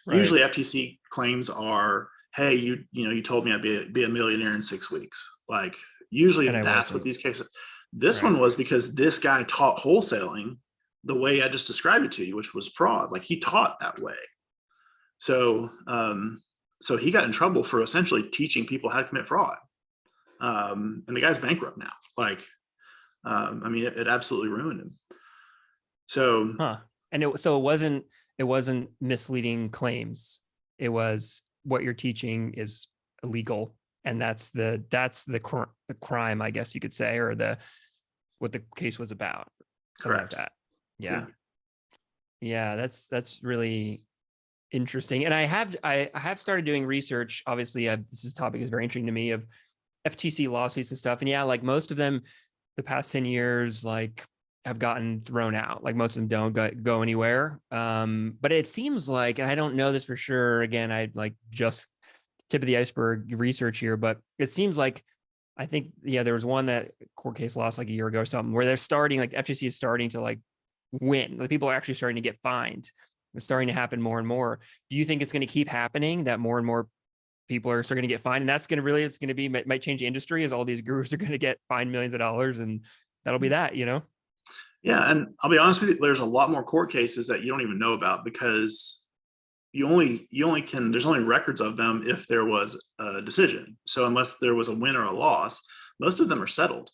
S1: Right.
S2: Usually FTC claims are, hey, you told me I'd be a millionaire in 6 weeks. Like usually that's what these cases. This one was because this guy taught wholesaling the way I just described it to you, which was fraud. Like he taught that way. So he got in trouble for essentially teaching people how to commit fraud. And the guy's bankrupt now. Like, I mean, it absolutely ruined him. So,
S1: and it wasn't misleading claims. It was what you're teaching is illegal, and that's the crime, I guess you could say, or what the case was about. Something
S2: correct.
S1: like that. Yeah. That's really interesting. And I have started doing research. Obviously, this topic is very interesting to me, of FTC lawsuits and stuff. And yeah, like most of them, the past 10 years, like have gotten thrown out. Like most of them don't go anywhere. But it seems like, and I don't know this for sure. Again, I like just tip of the iceberg research here, but it seems like, I think, there was one that court case lost like a year ago or something, where they're starting, like FTC is starting to like win. Like people are actually starting to get fined. It's starting to happen more and more. Do you think it's going to keep happening, that more and more people are starting to get fined, and that's going to it's going to be, might change the industry, as all these gurus are going to get fined millions of dollars, and that'll be that,
S2: Yeah. And I'll be honest with you, there's a lot more court cases that you don't even know about, because there's only records of them if there was a decision. So unless there was a win or a loss, most of them are settled.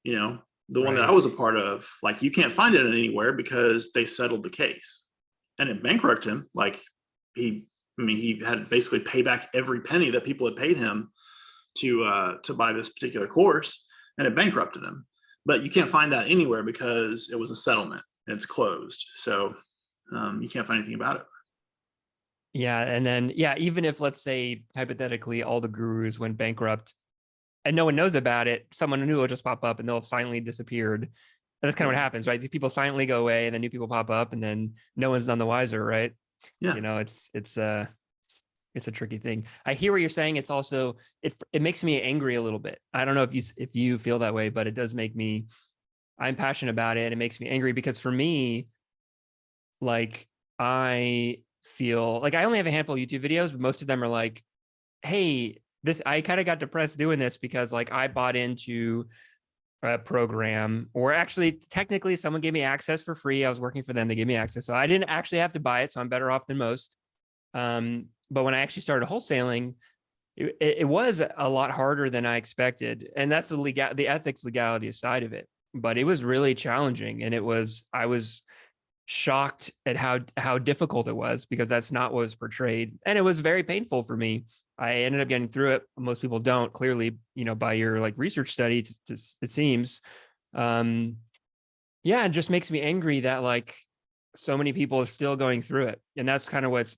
S2: The one that I was a part of, like you can't find it anywhere because they settled the case, and it bankrupted him. Like he had to basically pay back every penny that people had paid him to buy this particular course, and it bankrupted him. But you can't find that anywhere because it was a settlement and it's closed. So you can't find anything about it.
S1: Yeah. And then, even if, let's say, hypothetically, all the gurus went bankrupt and no one knows about it, someone new will just pop up and they'll have silently disappeared. And that's kind of what happens, right? These people silently go away, and then new people pop up, and then no one's none the wiser, right?
S2: Yeah.
S1: It's a tricky thing. I hear what you're saying. It's also, it makes me angry a little bit. I don't know if you feel that way, but it does make me, I'm passionate about it. And it makes me angry because for me, like, I feel like I only have a handful of YouTube videos, but most of them are like, hey, I kind of got depressed doing this because like I bought into a program, or actually technically someone gave me access for free. I was working for them. They gave me access. So I didn't actually have to buy it. So I'm better off than most. But when I actually started wholesaling, it was a lot harder than I expected. And that's the ethics legality side of it. But it was really challenging. And I was shocked at how difficult it was, because that's not what was portrayed. And it was very painful for me. I ended up getting through it. Most people don't, clearly, by your like research study, it seems. It just makes me angry that like so many people are still going through it. And that's kind of what's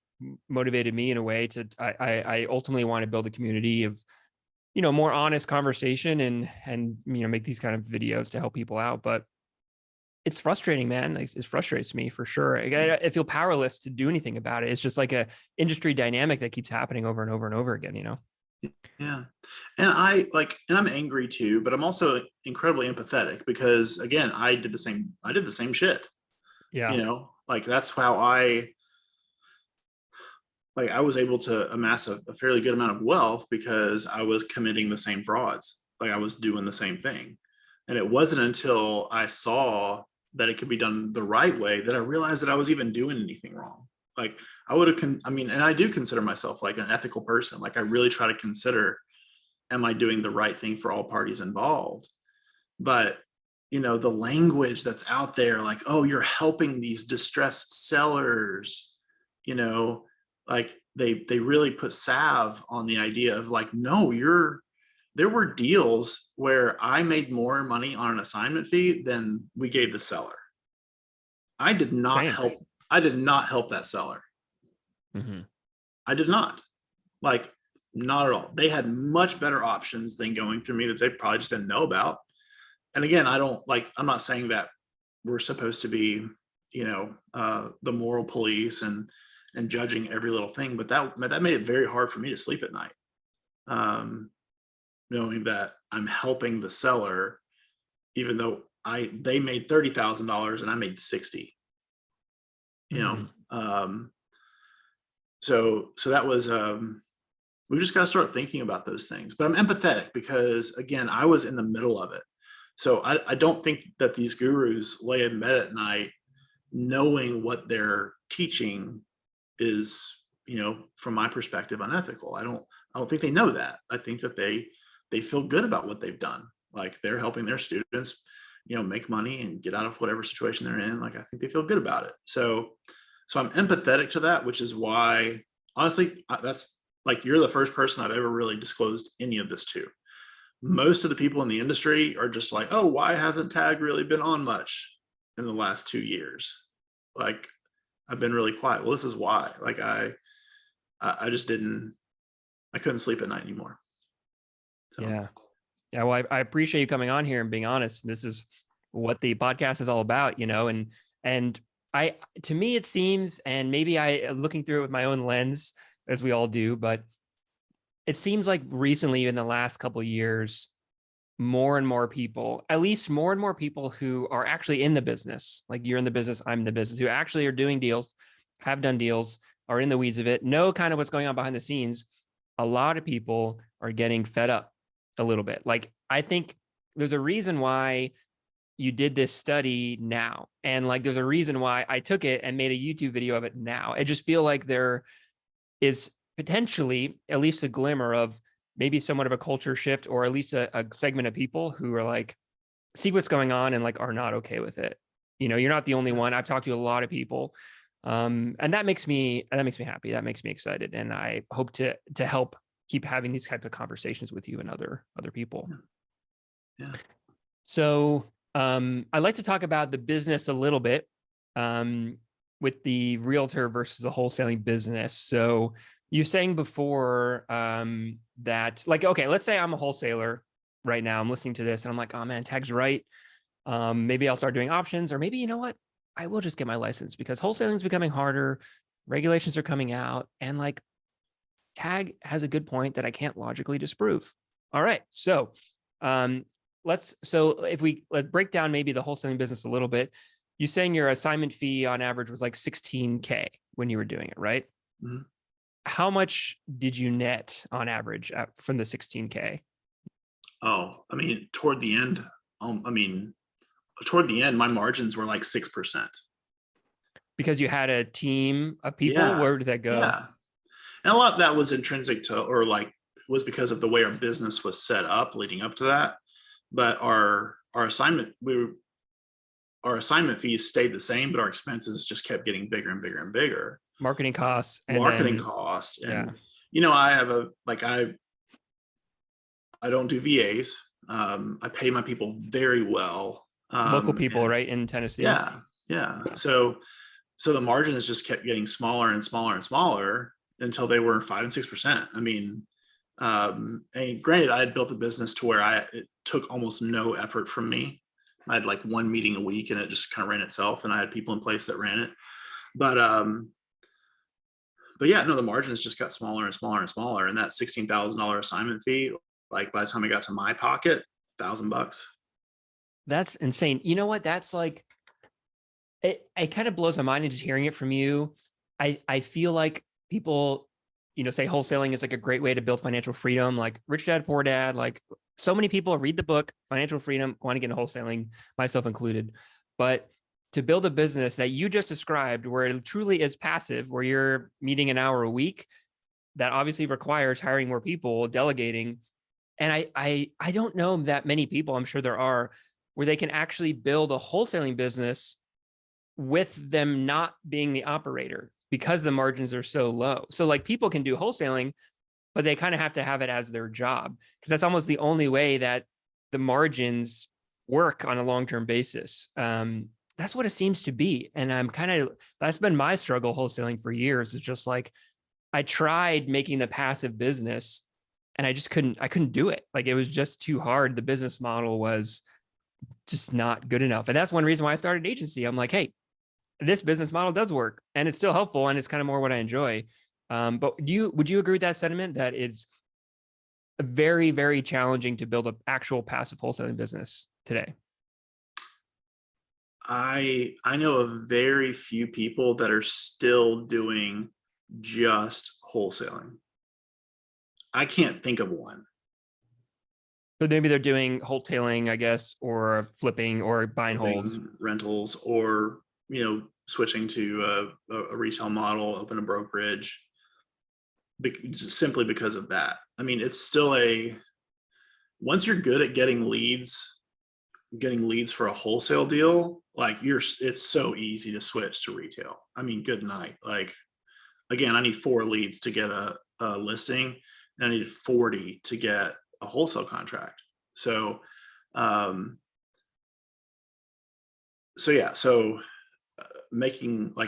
S1: motivated me in a way I ultimately want to build a community of, more honest conversation and make these kind of videos to help people out. But it's frustrating, man. Like, it frustrates me for sure. I feel powerless to do anything about it. It's just like a industry dynamic that keeps happening over and over and over again,
S2: Yeah. And I'm angry too, but I'm also incredibly empathetic because again, I did the same shit.
S1: Yeah.
S2: Like that's how I was able to amass a fairly good amount of wealth because I was committing the same frauds. Like I was doing the same thing. And it wasn't until I saw that it could be done the right way that I realized that I was even doing anything wrong. Like I would have, and I do consider myself like an ethical person. Like I really try to consider, am I doing the right thing for all parties involved? But the language that's out there, like, oh, you're helping these distressed sellers, you know, like they really put salve on the idea of like, no, there were deals where I made more money on an assignment fee than we gave the seller. I did not
S1: Same.
S2: help. I did not help that seller.
S1: Mm-hmm.
S2: I did not. Like, not at all. They had much better options than going through me that they probably just didn't know about. And again, I'm not saying that we're supposed to be, the moral police and judging every little thing, but that made it very hard for me to sleep at night. Knowing that I'm helping the seller, even though they made $30,000 and I made 60, you know? So that was, we just got to start thinking about those things, but I'm empathetic because again, I was in the middle of it. So I don't think that these gurus lay in bed at night knowing what they're teaching is, from my perspective, unethical. I don't think they know that. I think that they feel good about what they've done. Like they're helping their students, make money and get out of whatever situation they're in. Like I think they feel good about it. So I'm empathetic to that, which is why, honestly, that's like, you're the first person I've ever really disclosed any of this to. Most of the people in the industry are just like, oh, why hasn't tag really been on much in the last 2 years? Like I've been really quiet. Well, this is why. Like I just I couldn't sleep at night anymore. So
S1: Yeah. Yeah. Well, I appreciate you coming on here and being honest. This is what the podcast is all about, and to me, it seems, and maybe looking through it with my own lens, as we all do, but it seems like recently in the last couple of years, more and more people, at least more and more people who are actually in the business, like you're in the business, I'm in the business, who actually are doing deals, have done deals, are in the weeds of it, know kind of what's going on behind the scenes. A lot of people are getting fed up a little bit. Like, I think there's a reason why you did this study now. And like, there's a reason why I took it and made a YouTube video of it now. I just feel like there is potentially at least a glimmer of maybe somewhat of a culture shift, or at least a segment of people who are like, see what's going on and like are not okay with it. You're not the only one. I've talked to a lot of people. And that makes me happy. That makes me excited. And I hope to help keep having these types of conversations with you and other people.
S2: Yeah.
S1: So I'd like to talk about the business a little bit, with the realtor versus the wholesaling business. So you saying before that, like, okay, let's say I'm a wholesaler right now. I'm listening to this and I'm like, oh man, tag's right. Maybe I'll start doing options, or maybe, you know what? I will just get my license because wholesaling is becoming harder. Regulations are coming out, and like tag has a good point that I can't logically disprove. All right. So let's break down maybe the wholesaling business a little bit. You saying your assignment fee on average was like 16K when you were doing it, right?
S2: Mm-hmm.
S1: How much did you net on average from the 16K?
S2: Oh, toward the end, my margins were like 6%.
S1: Because you had a team of people?
S2: Yeah.
S1: Where did that go?
S2: Yeah. And a lot of that was intrinsic to, or like was because of the way our business was set up leading up to that. But our assignment fees stayed the same, but our expenses just kept getting bigger and bigger and bigger.
S1: Marketing costs.
S2: Marketing costs. And,
S1: yeah.
S2: I have I don't do VAs. I pay my people very well.
S1: Local people, right? In Tennessee.
S2: Yeah. Yeah. So the margins just kept getting smaller and smaller and smaller until they were 5 and 6%. And granted, I had built a business to where it took almost no effort from me. I had like one meeting a week and it just kind of ran itself, and I had people in place that ran it. But yeah, no, the margins just got smaller and smaller and smaller. And that $16,000 assignment fee, like by the time I got to my pocket, $1,000.
S1: That's insane. You know what? That's like, it kind of blows my mind and just hearing it from you. I feel like people, say wholesaling is like a great way to build financial freedom, like Rich Dad, Poor Dad. Like so many people read the book, Financial Freedom, want to get into wholesaling, myself included. But to build a business that you just described, where it truly is passive, where you're meeting an hour a week, that obviously requires hiring more people, delegating. And I don't know that many people, I'm sure there are, where they can actually build a wholesaling business with them not being the operator because the margins are so low. So like people can do wholesaling, but they kind of have to have it as their job, because that's almost the only way that the margins work on a long-term basis. That's what it seems to be. And that's been my struggle wholesaling for years. It's just like, I tried making the passive business and I couldn't do it. Like it was just too hard. The business model was just not good enough. And that's one reason why I started an agency. I'm like, hey, this business model does work and it's still helpful and it's kind of more what I enjoy. But would you agree with that sentiment that it's very, very challenging to build an actual passive wholesaling business today?
S2: I know of very few people that are still doing just wholesaling. I can't think of one.
S1: So maybe they're doing wholesaling, I guess, or flipping or buying holds.
S2: Rentals, or switching to a retail model, open a brokerage, just simply because of that. I mean, it's still once you're good at getting leads for a wholesale deal, like it's so easy to switch to retail. I mean, good night. Like, again, I need 4 leads to get a listing, and I need 40 to get a wholesale contract. So,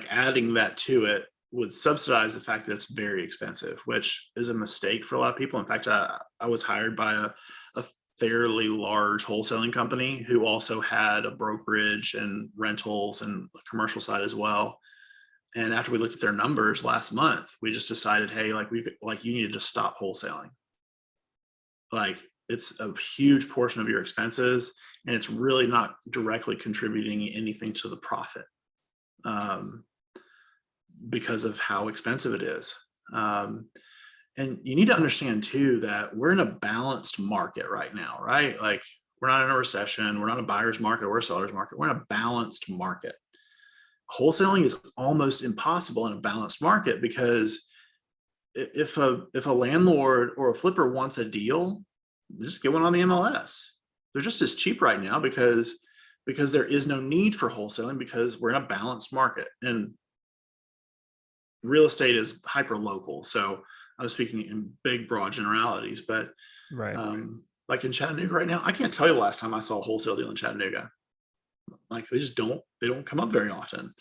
S2: adding that to it would subsidize the fact that it's very expensive, which is a mistake for a lot of people. In fact, I was hired by a fairly large wholesaling company who also had a brokerage and rentals and a commercial side as well. And after we looked at their numbers last month, we just decided, hey, you need to just stop wholesaling. Like, it's a huge portion of your expenses, and it's really not directly contributing anything to the profit, because of how expensive it is. And you need to understand too that we're in a balanced market right now, right? Like, we're not in a recession, we're not a buyer's market or a seller's market. We're in a balanced market. Wholesaling is almost impossible in a balanced market, because if a landlord or a flipper wants a deal, just get one on the MLS. They're just as cheap right now because there is no need for wholesaling, because we're in a balanced market, and real estate is hyper local. So I was speaking in big, broad generalities, but
S1: Right.
S2: Like in Chattanooga right now, I can't tell you the last time I saw a wholesale deal in Chattanooga. Like, they don't come up very often,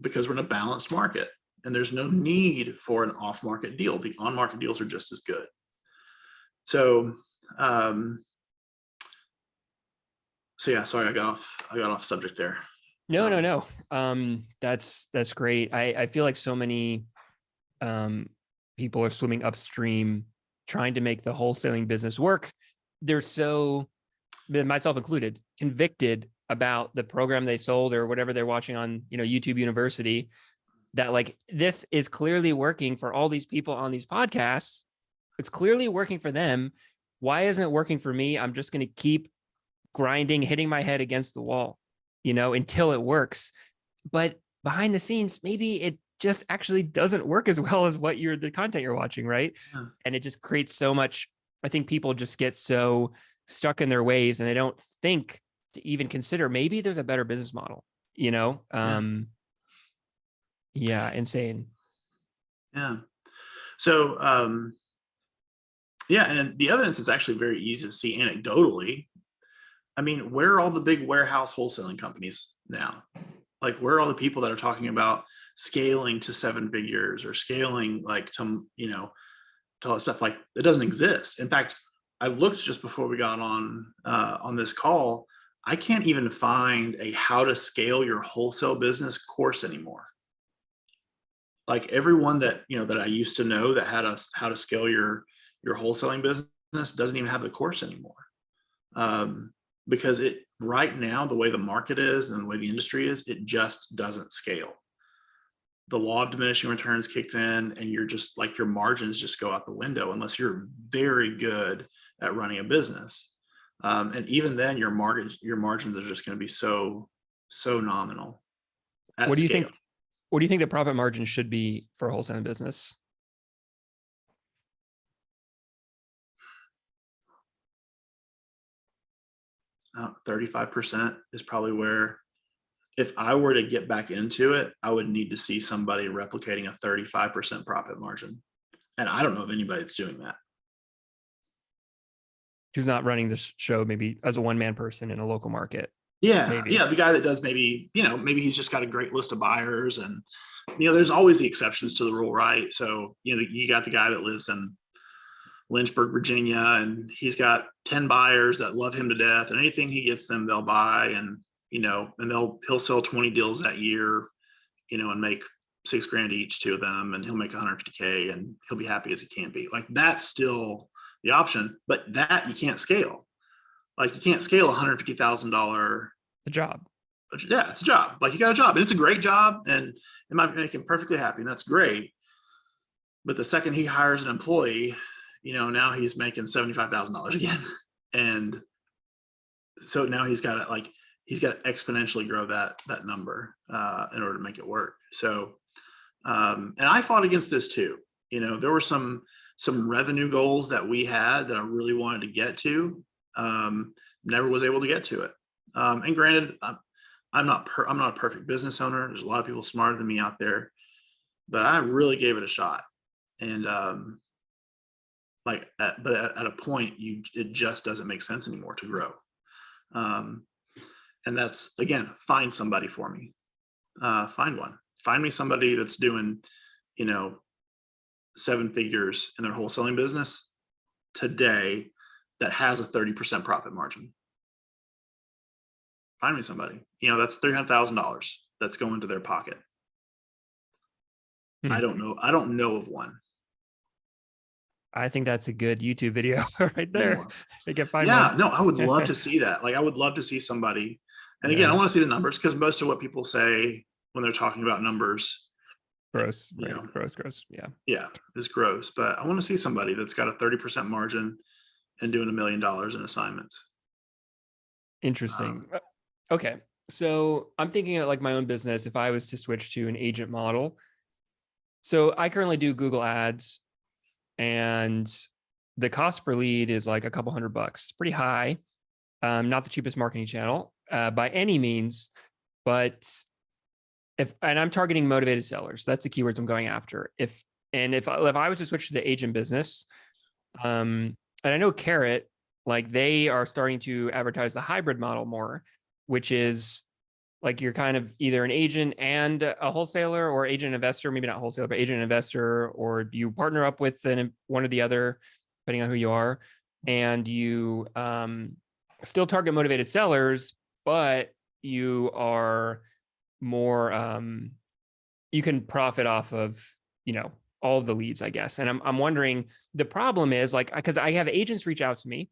S2: because we're in a balanced market and there's no need for an off-market deal. The on-market deals are just as good. So, yeah, sorry, I got off subject there.
S1: No. That's great. I feel like so many people are swimming upstream trying to make the wholesaling business work. They're so, myself included, convicted about the program they sold or whatever they're watching on, YouTube University, that like, this is clearly working for all these people on these podcasts. It's clearly working for them. Why isn't it working for me? I'm just going to keep grinding, hitting my head against the wall, until it works. But behind the scenes, maybe it just actually doesn't work as well as the content you're watching, right?
S2: Yeah.
S1: And it just creates so much. I think people just get so stuck in their ways and they don't think to even consider maybe there's a better business model, Yeah, insane.
S2: Yeah. So, and the evidence is actually very easy to see anecdotally. I mean, where are all the big warehouse wholesaling companies now? Like, where are all the people that are talking about scaling to 7 figures or scaling like to all that stuff? Like, it doesn't exist. In fact, I looked just before we got on this call. I can't even find a how to scale your wholesale business course anymore. Like, everyone that that I used to know that had how to scale your wholesaling business doesn't even have the course anymore, because right now, the way the market is and the way the industry is, it just doesn't scale. The law of diminishing returns kicked in, and you're just like, your margins just go out the window unless you're very good at running a business. And even then, your margins are just going to be so nominal at
S1: What do you
S2: scale.
S1: think? What do you think the profit margin should be for a wholesaling business?
S2: 35% is probably where, if I were to get back into it, I would need to see somebody replicating a 35% profit margin. And I don't know of anybody that's doing that.
S1: Who's not running this show maybe as a one-man person in a local market?
S2: Yeah.
S1: Maybe.
S2: Yeah. The guy that does, maybe he's just got a great list of buyers, and, there's always the exceptions to the rule, right? So, you got the guy that lives in Lynchburg, Virginia, and he's got 10 buyers that love him to death, and anything he gets them, they'll buy. And, and he'll sell 20 deals that year, and make $6,000 each to them, and he'll make 150K, and he'll be happy as he can be. Like, that's still the option, but that you can't scale. Like, you can't scale $150,000.
S1: It's a job.
S2: Yeah, it's a job. Like, you got a job, and it's a great job, and it might make him perfectly happy, and that's great. But the second he hires an employee, now he's making $75,000 again. And so now he's got to exponentially grow that number in order to make it work. So, and I fought against this too. There were some revenue goals that we had that I really wanted to get to. Never was able to get to it. And granted, I'm not a perfect business owner. There's a lot of people smarter than me out there, but I really gave it a shot. And but at a point, it just doesn't make sense anymore to grow. And that's, again, find somebody for me. Find me somebody that's doing, 7 figures in their wholesaling business today that has a 30% profit margin. Find me somebody. That's $300,000 that's going to their pocket. I don't know of one.
S1: I think that's a good YouTube video right there. They can find
S2: one.
S1: No,
S2: I would love to see that. Like, I would love to see somebody. And again, I want to see the numbers, because most of what people say when they're talking about numbers,
S1: gross, right? Gross. Yeah,
S2: it's gross. But I want to see somebody that's got a 30% margin and doing $1 million in assignments.
S1: Interesting. Okay, so I'm thinking of like my own business. If I was to switch to an agent model, so I currently do Google Ads, and the cost per lead is like a couple $100. It's pretty high. Not the cheapest marketing channel by any means, but and I'm targeting motivated sellers. That's the keywords I'm going after. If I was to switch to the agent business, and I know Carrot, like, they are starting to advertise the hybrid model more, which is like you're kind of either an agent and a wholesaler, or agent investor, maybe not wholesaler, but agent investor, or you partner up with one or the other, depending on who you are, and you still target motivated sellers, but you are more, you can profit off of, all of the leads, I guess. And I'm wondering, the problem is, like, because I have agents reach out to me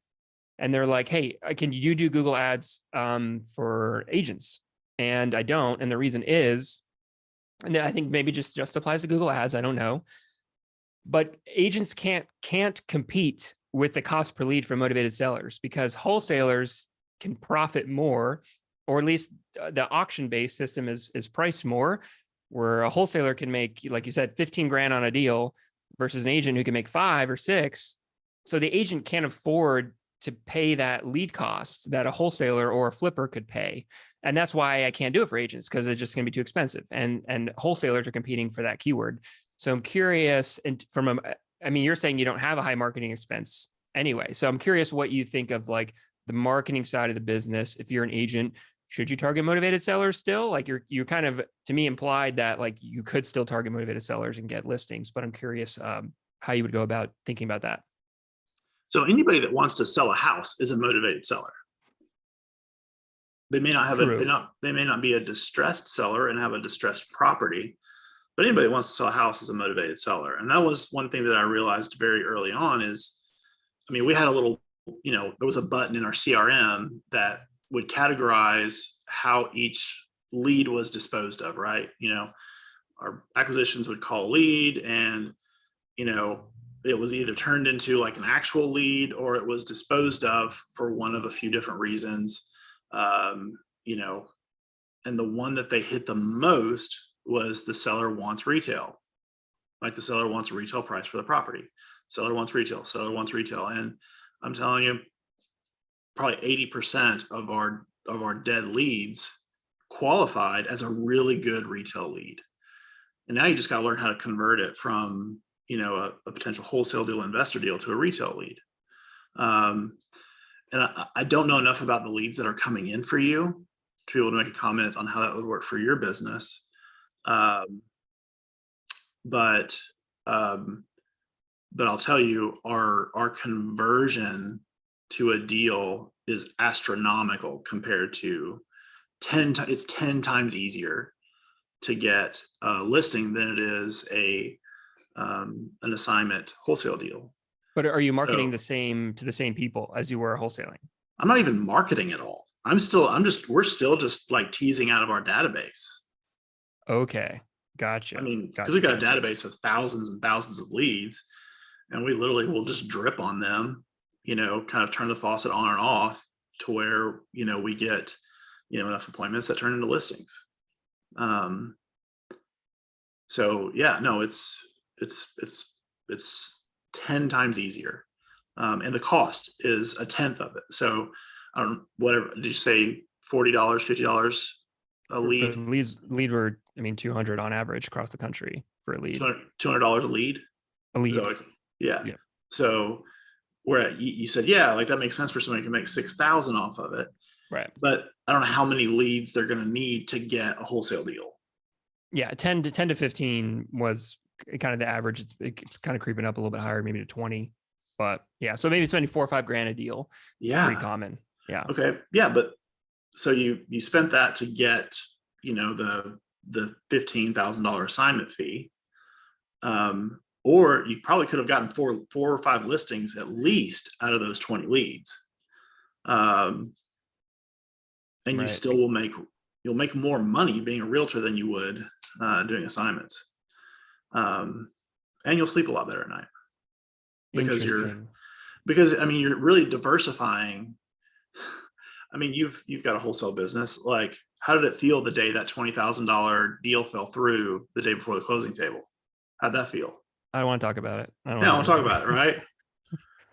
S1: and they're like, hey, can you do Google Ads for agents? And I don't. And the reason is, and I think maybe just applies to Google Ads, I don't know, but agents can't compete with the cost per lead for motivated sellers, because wholesalers can profit more, or at least the auction-based system is priced more, where a wholesaler can make, like you said, 15 grand on a deal versus an agent who can make 5 or 6. So the agent can't afford to pay that lead cost that a wholesaler or a flipper could pay. And that's why I can't do it for agents, because it's just going to be too expensive. And wholesalers are competing for that keyword. So I'm curious, and you're saying you don't have a high marketing expense anyway. So I'm curious what you think of like the marketing side of the business. If you're an agent, should you target motivated sellers still? Like you kind of, to me, implied that like you could still target motivated sellers and get listings, but I'm curious how you would go about thinking about that.
S2: So anybody that wants to sell a house is a motivated seller. They may not have they may not be a distressed seller and have a distressed property, but anybody that wants to sell a house is a motivated seller. And that was one thing that I realized very early on is, we had a little, there was a button in our CRM that would categorize how each lead was disposed of, right? Our acquisitions would call a lead, and it was either turned into like an actual lead or it was disposed of for one of a few different reasons. um, you know and the one that they hit the most was the seller wants retail. Like the seller wants a retail price for the property. Seller wants retail. And I'm telling you, probably 80% of our dead leads qualified as a really good retail lead. And now you just got to learn how to convert it from, a potential wholesale deal, investor deal to a retail lead. And I don't know enough about the leads that are coming in for you to be able to make a comment on how that would work for your business. But I'll tell you, our conversion to a deal is astronomical compared to it's 10 times easier to get a listing than it is an assignment wholesale deal.
S1: But are you marketing
S2: So,
S1: to the same people as you were wholesaling?
S2: I'm not even marketing at all. We're still just like teasing out of our database.
S1: Okay. Gotcha.
S2: I mean, because we've got a database of thousands and thousands of leads, and we literally will just drip on them, kind of turn the faucet on and off to where, we get, enough appointments that turn into listings. So yeah, no, it's 10 times easier. And the cost is a tenth of it. So I don't, whatever, did you say $40, $50 a lead?
S1: Lead were, 200 on average across the country for a lead.
S2: $200 a lead?
S1: A lead.
S2: Yeah.
S1: Yeah.
S2: So where you said, yeah, like that makes sense for somebody who can make 6,000 off of it.
S1: Right.
S2: But I don't know how many leads they're going to need to get a wholesale deal.
S1: Yeah. 10 to 15 was kind of the average. It's kind of creeping up a little bit higher, maybe to 20, but yeah. So maybe spending $4 or $5 a deal.
S2: Yeah.
S1: Pretty common. Yeah.
S2: Okay. Yeah. But so you spent that to get, the $15,000 assignment fee. Or you probably could have gotten four or five listings at least out of those 20 leads. And you still you'll make more money being a realtor than you would doing assignments. And you'll sleep a lot better at night because you're really diversifying. You've got a wholesale business. Like, how did it feel the day that $20,000 deal fell through the day before the closing table? How'd that feel?
S1: I don't want to talk about it. I
S2: want to talk about it, right?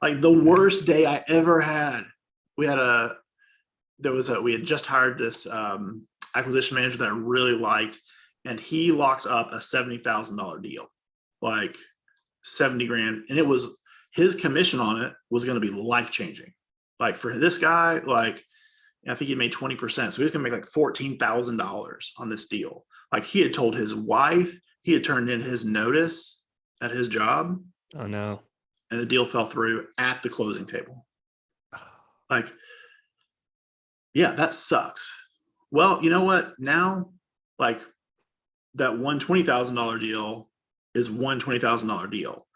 S2: Like the worst day I ever had. We had just hired this acquisition manager that I really liked, and he locked up a $70,000 deal, like 70 grand. And it was, his commission on it was going to be life-changing. Like for this guy, like, I think he made 20%. So he was going to make like $14,000 on this deal. Like he had told his wife, he had turned in his notice at his job.
S1: Oh no.
S2: And the deal fell through at the closing table. Like, yeah, that sucks. Well, you know what? Now, like that one $20,000 deal is one $20,000 deal.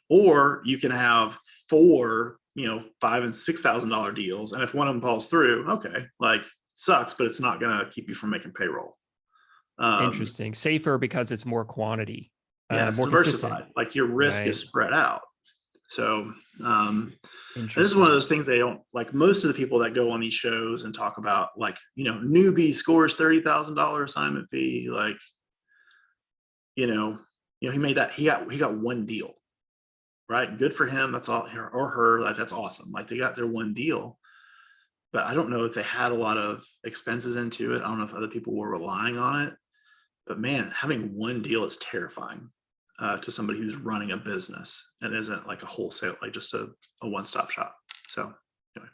S2: Or you can have four, $5,000 and $6,000 deals. And if one of them falls through, okay, like sucks, but it's not going to keep you from making payroll.
S1: Interesting. Safer because it's more quantity.
S2: Yeah, it's
S1: more
S2: diversified.
S1: consistent.
S2: Like your risk is spread out. So this is one of those things they don't like. Most of the people that go on these shows and talk about like, newbie scores $30,000 assignment fee. Like, he made that, he got one deal, right? Good for him. That's all, or her. Like, that's awesome. Like they got their one deal, but I don't know if they had a lot of expenses into it. I don't know if other people were relying on it, but man, having one deal is terrifying to somebody who's running a business and isn't like a wholesale, like just a one-stop shop. So anyway.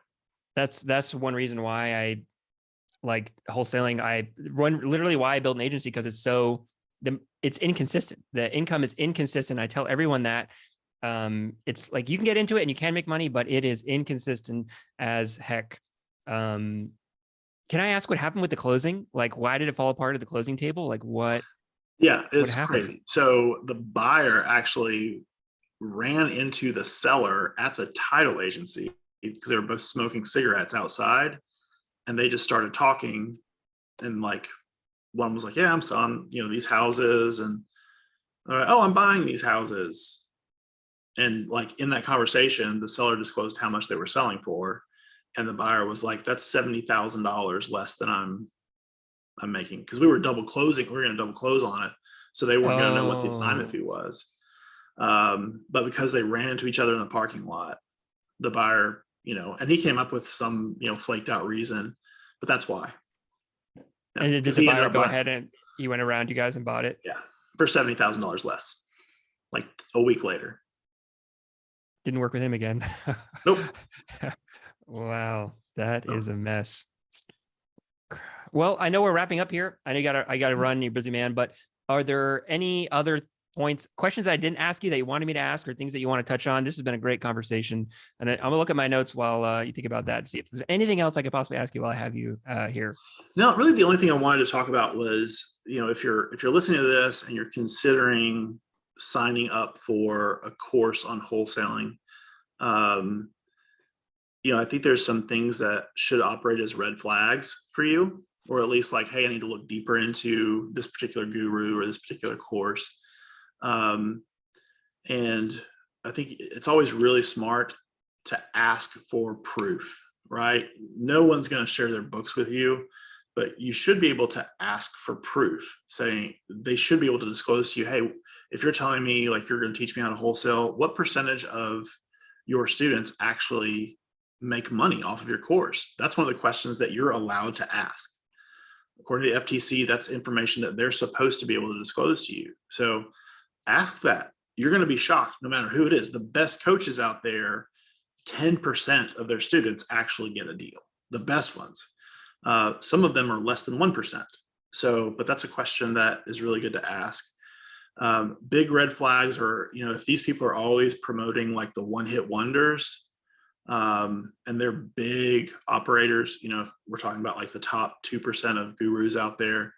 S1: That's one reason why I like wholesaling. Literally why I built an agency, because it's inconsistent. The income is inconsistent. I tell everyone that. It's like you can get into it and you can make money, but it is inconsistent as heck. Can I ask what happened with the closing? Like, why did it fall apart at the closing table? Like what?
S2: Yeah, it's crazy. So the buyer actually ran into the seller at the title agency because they were both smoking cigarettes outside. and they just started talking, and like one was like, yeah, I'm selling, these houses, and oh, I'm buying these houses. And like in that conversation, the seller disclosed how much they were selling for, and the buyer was like, that's $70,000 less than I'm making, because we were double closing. We were going to double close on it, so they weren't going to know what the assignment fee was. But because they ran into each other in the parking lot, the buyer, and he came up with some, flaked out reason, but that's why. Yeah,
S1: and did the buyer go ahead and he went around you guys and bought it?
S2: Yeah, for $70,000 less, like a week later.
S1: Didn't work with him again.
S2: Nope.
S1: Wow, that is a mess. Well, I know we're wrapping up here. I know I gotta run. You're a busy man, but are there any other questions that I didn't ask you that you wanted me to ask, or things that you want to touch on? This has been a great conversation, and I'm gonna look at my notes while you think about that and see if there's anything else I could possibly ask you while I have you here.
S2: No, really, the only thing I wanted to talk about was, if you're listening to this and you're considering signing up for a course on wholesaling, I think there's some things that should operate as red flags for you, or at least like, hey, I need to look deeper into this particular guru or this particular course. And I think it's always really smart to ask for proof, right? No one's going to share their books with you, but you should be able to ask for proof, saying they should be able to disclose to you, hey, if you're telling me like you're going to teach me how to wholesale, what percentage of your students actually make money off of your course? That's one of the questions that you're allowed to ask. According to the FTC, that's information that they're supposed to be able to disclose to you. So ask that. You're going to be shocked no matter who it is. The best coaches out there, 10% of their students actually get a deal, the best ones. Some of them are less than 1%. So, but that's a question that is really good to ask. Big red flags are, if these people are always promoting like the one-hit wonders, and they're big operators, if we're talking about like the top 2% of gurus out there,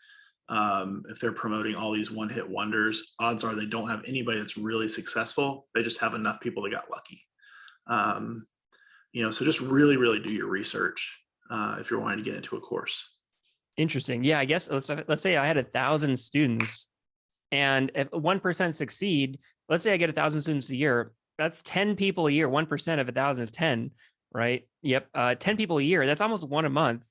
S2: if they're promoting all these one-hit wonders, odds are they don't have anybody that's really successful. They just have enough people that got lucky. So just really, really do your research if you're wanting to get into a course.
S1: Interesting. Yeah, I guess let's say I had 1,000 students, and if 1% succeed, let's say I get 1,000 students a year, that's 10 people a year. 1% of 1,000 is 10, right? Yep. 10 people a year. That's almost one a month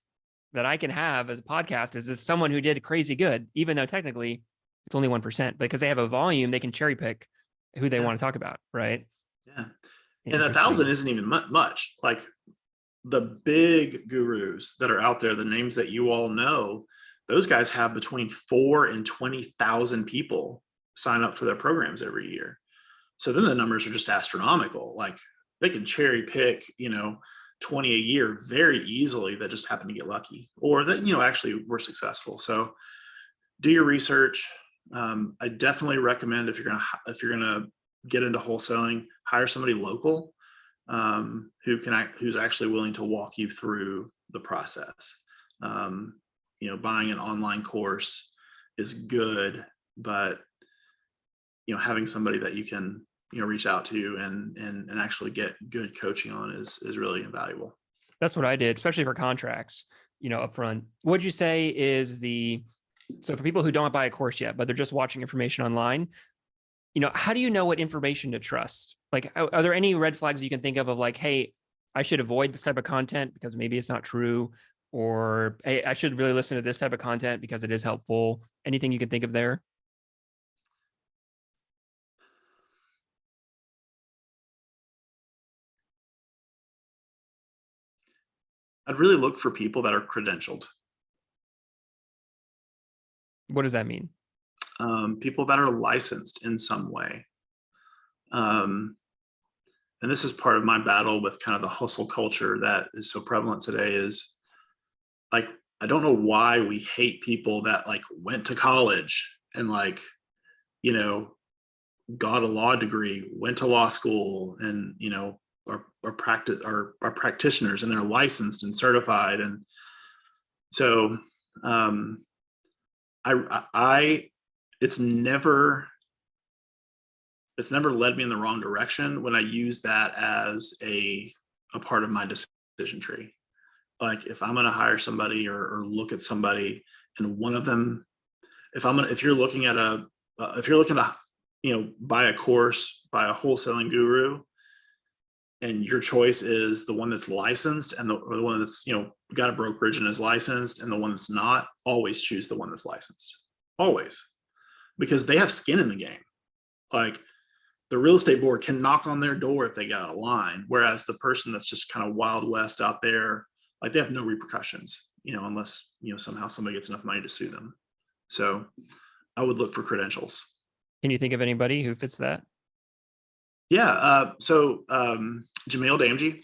S1: that I can have as a podcast is someone who did crazy good, even though technically it's only 1%, because they have a volume, they can cherry pick who they want to talk about. Right.
S2: Yeah. And 1,000 isn't even much. Like the big gurus that are out there, the names that you all know, those guys have between 4,000 and 20,000 people sign up for their programs every year. So then the numbers are just astronomical. Like they can cherry pick, 20 a year very easily that just happen to get lucky, or that, actually were successful. So do your research. I definitely recommend if you're going to get into wholesaling, hire somebody local, who's actually willing to walk you through the process. Buying an online course is good, but having somebody that you can reach out to and actually get good coaching on is really invaluable.
S1: That's what I did, especially for contracts, up front. What'd you say is so for people who don't buy a course yet, but they're just watching information online, how do you know what information to trust? Like, are there any red flags you can think of like, hey, I should avoid this type of content because maybe it's not true, or hey, I should really listen to this type of content because it is helpful? Anything you can think of there?
S2: I'd really look for people that are credentialed.
S1: What does that mean?
S2: People that are licensed in some way. And this is part of my battle with kind of the hustle culture that is so prevalent today, is like, I don't know why we hate people that like went to college and like, got a law degree, went to law school, and, are practitioners, and they're licensed and certified. And so, it's never led me in the wrong direction when I use that as a part of my decision tree. like if I'm going to hire somebody or look at somebody, and one of them, if you're looking at buy a course by a wholesaling guru, and your choice is the one that's licensed and the one that's, got a brokerage and is licensed, and the one that's not, always choose the one that's licensed. Always. Because they have skin in the game. Like the real estate board can knock on their door if they get out of line. Whereas the person that's just kind of Wild West out there, like they have no repercussions, unless, somehow somebody gets enough money to sue them. So I would look for credentials.
S1: Can you think of anybody who fits that?
S2: Yeah. So Jamil Damji,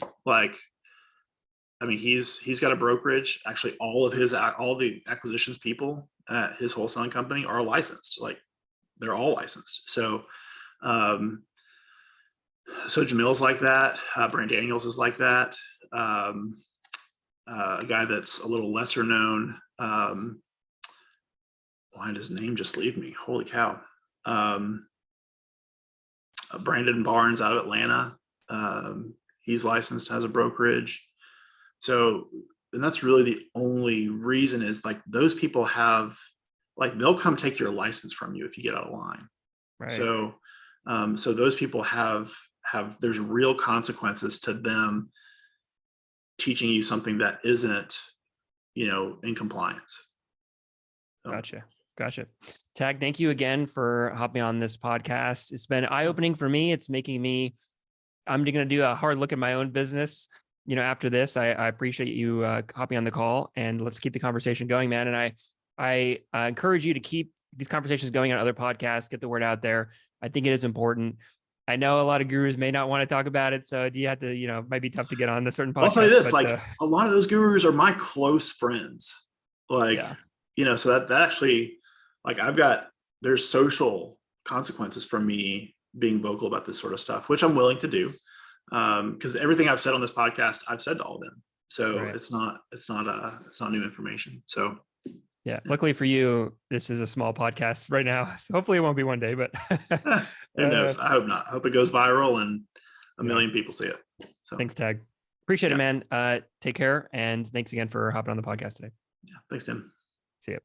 S2: he's got a brokerage. Actually, all the acquisitions people at his wholesaling company are licensed. Like they're all licensed. So Jamil's like that. Brand Daniels is like that. A guy that's a little lesser known. Why did his name just leave me? Holy cow. Brandon Barnes out of Atlanta. He's licensed, has a brokerage. So, and that's really the only reason is like those people have, like they'll come take your license from you if you get out of line.
S1: Right.
S2: So, so those people have there's real consequences to them teaching you something that isn't, in compliance. So.
S1: Gotcha. Tag, thank you again for hopping on this podcast. It's been eye-opening for me. It's making me, I'm going to do a hard look at my own business. After this, I appreciate you hopping on the call, and let's keep the conversation going, man. And I encourage you to keep these conversations going on other podcasts, get the word out there. I think it is important. I know a lot of gurus may not want to talk about it. So do you have to, it might be tough to get on a certain podcast.
S2: I'll say this, a lot of those gurus are my close friends. So that actually, there's social consequences from me being vocal about this sort of stuff, which I'm willing to do. Because everything I've said on this podcast, I've said to all of them. So right. It's not new information. So
S1: yeah, luckily for you, this is a small podcast right now. So hopefully it won't be one day, but
S2: who knows? I hope not. I hope it goes viral and a million people see it. So
S1: thanks, Tag. Appreciate it, man. Take care. And thanks again for hopping on the podcast today.
S2: Yeah. Thanks, Tim.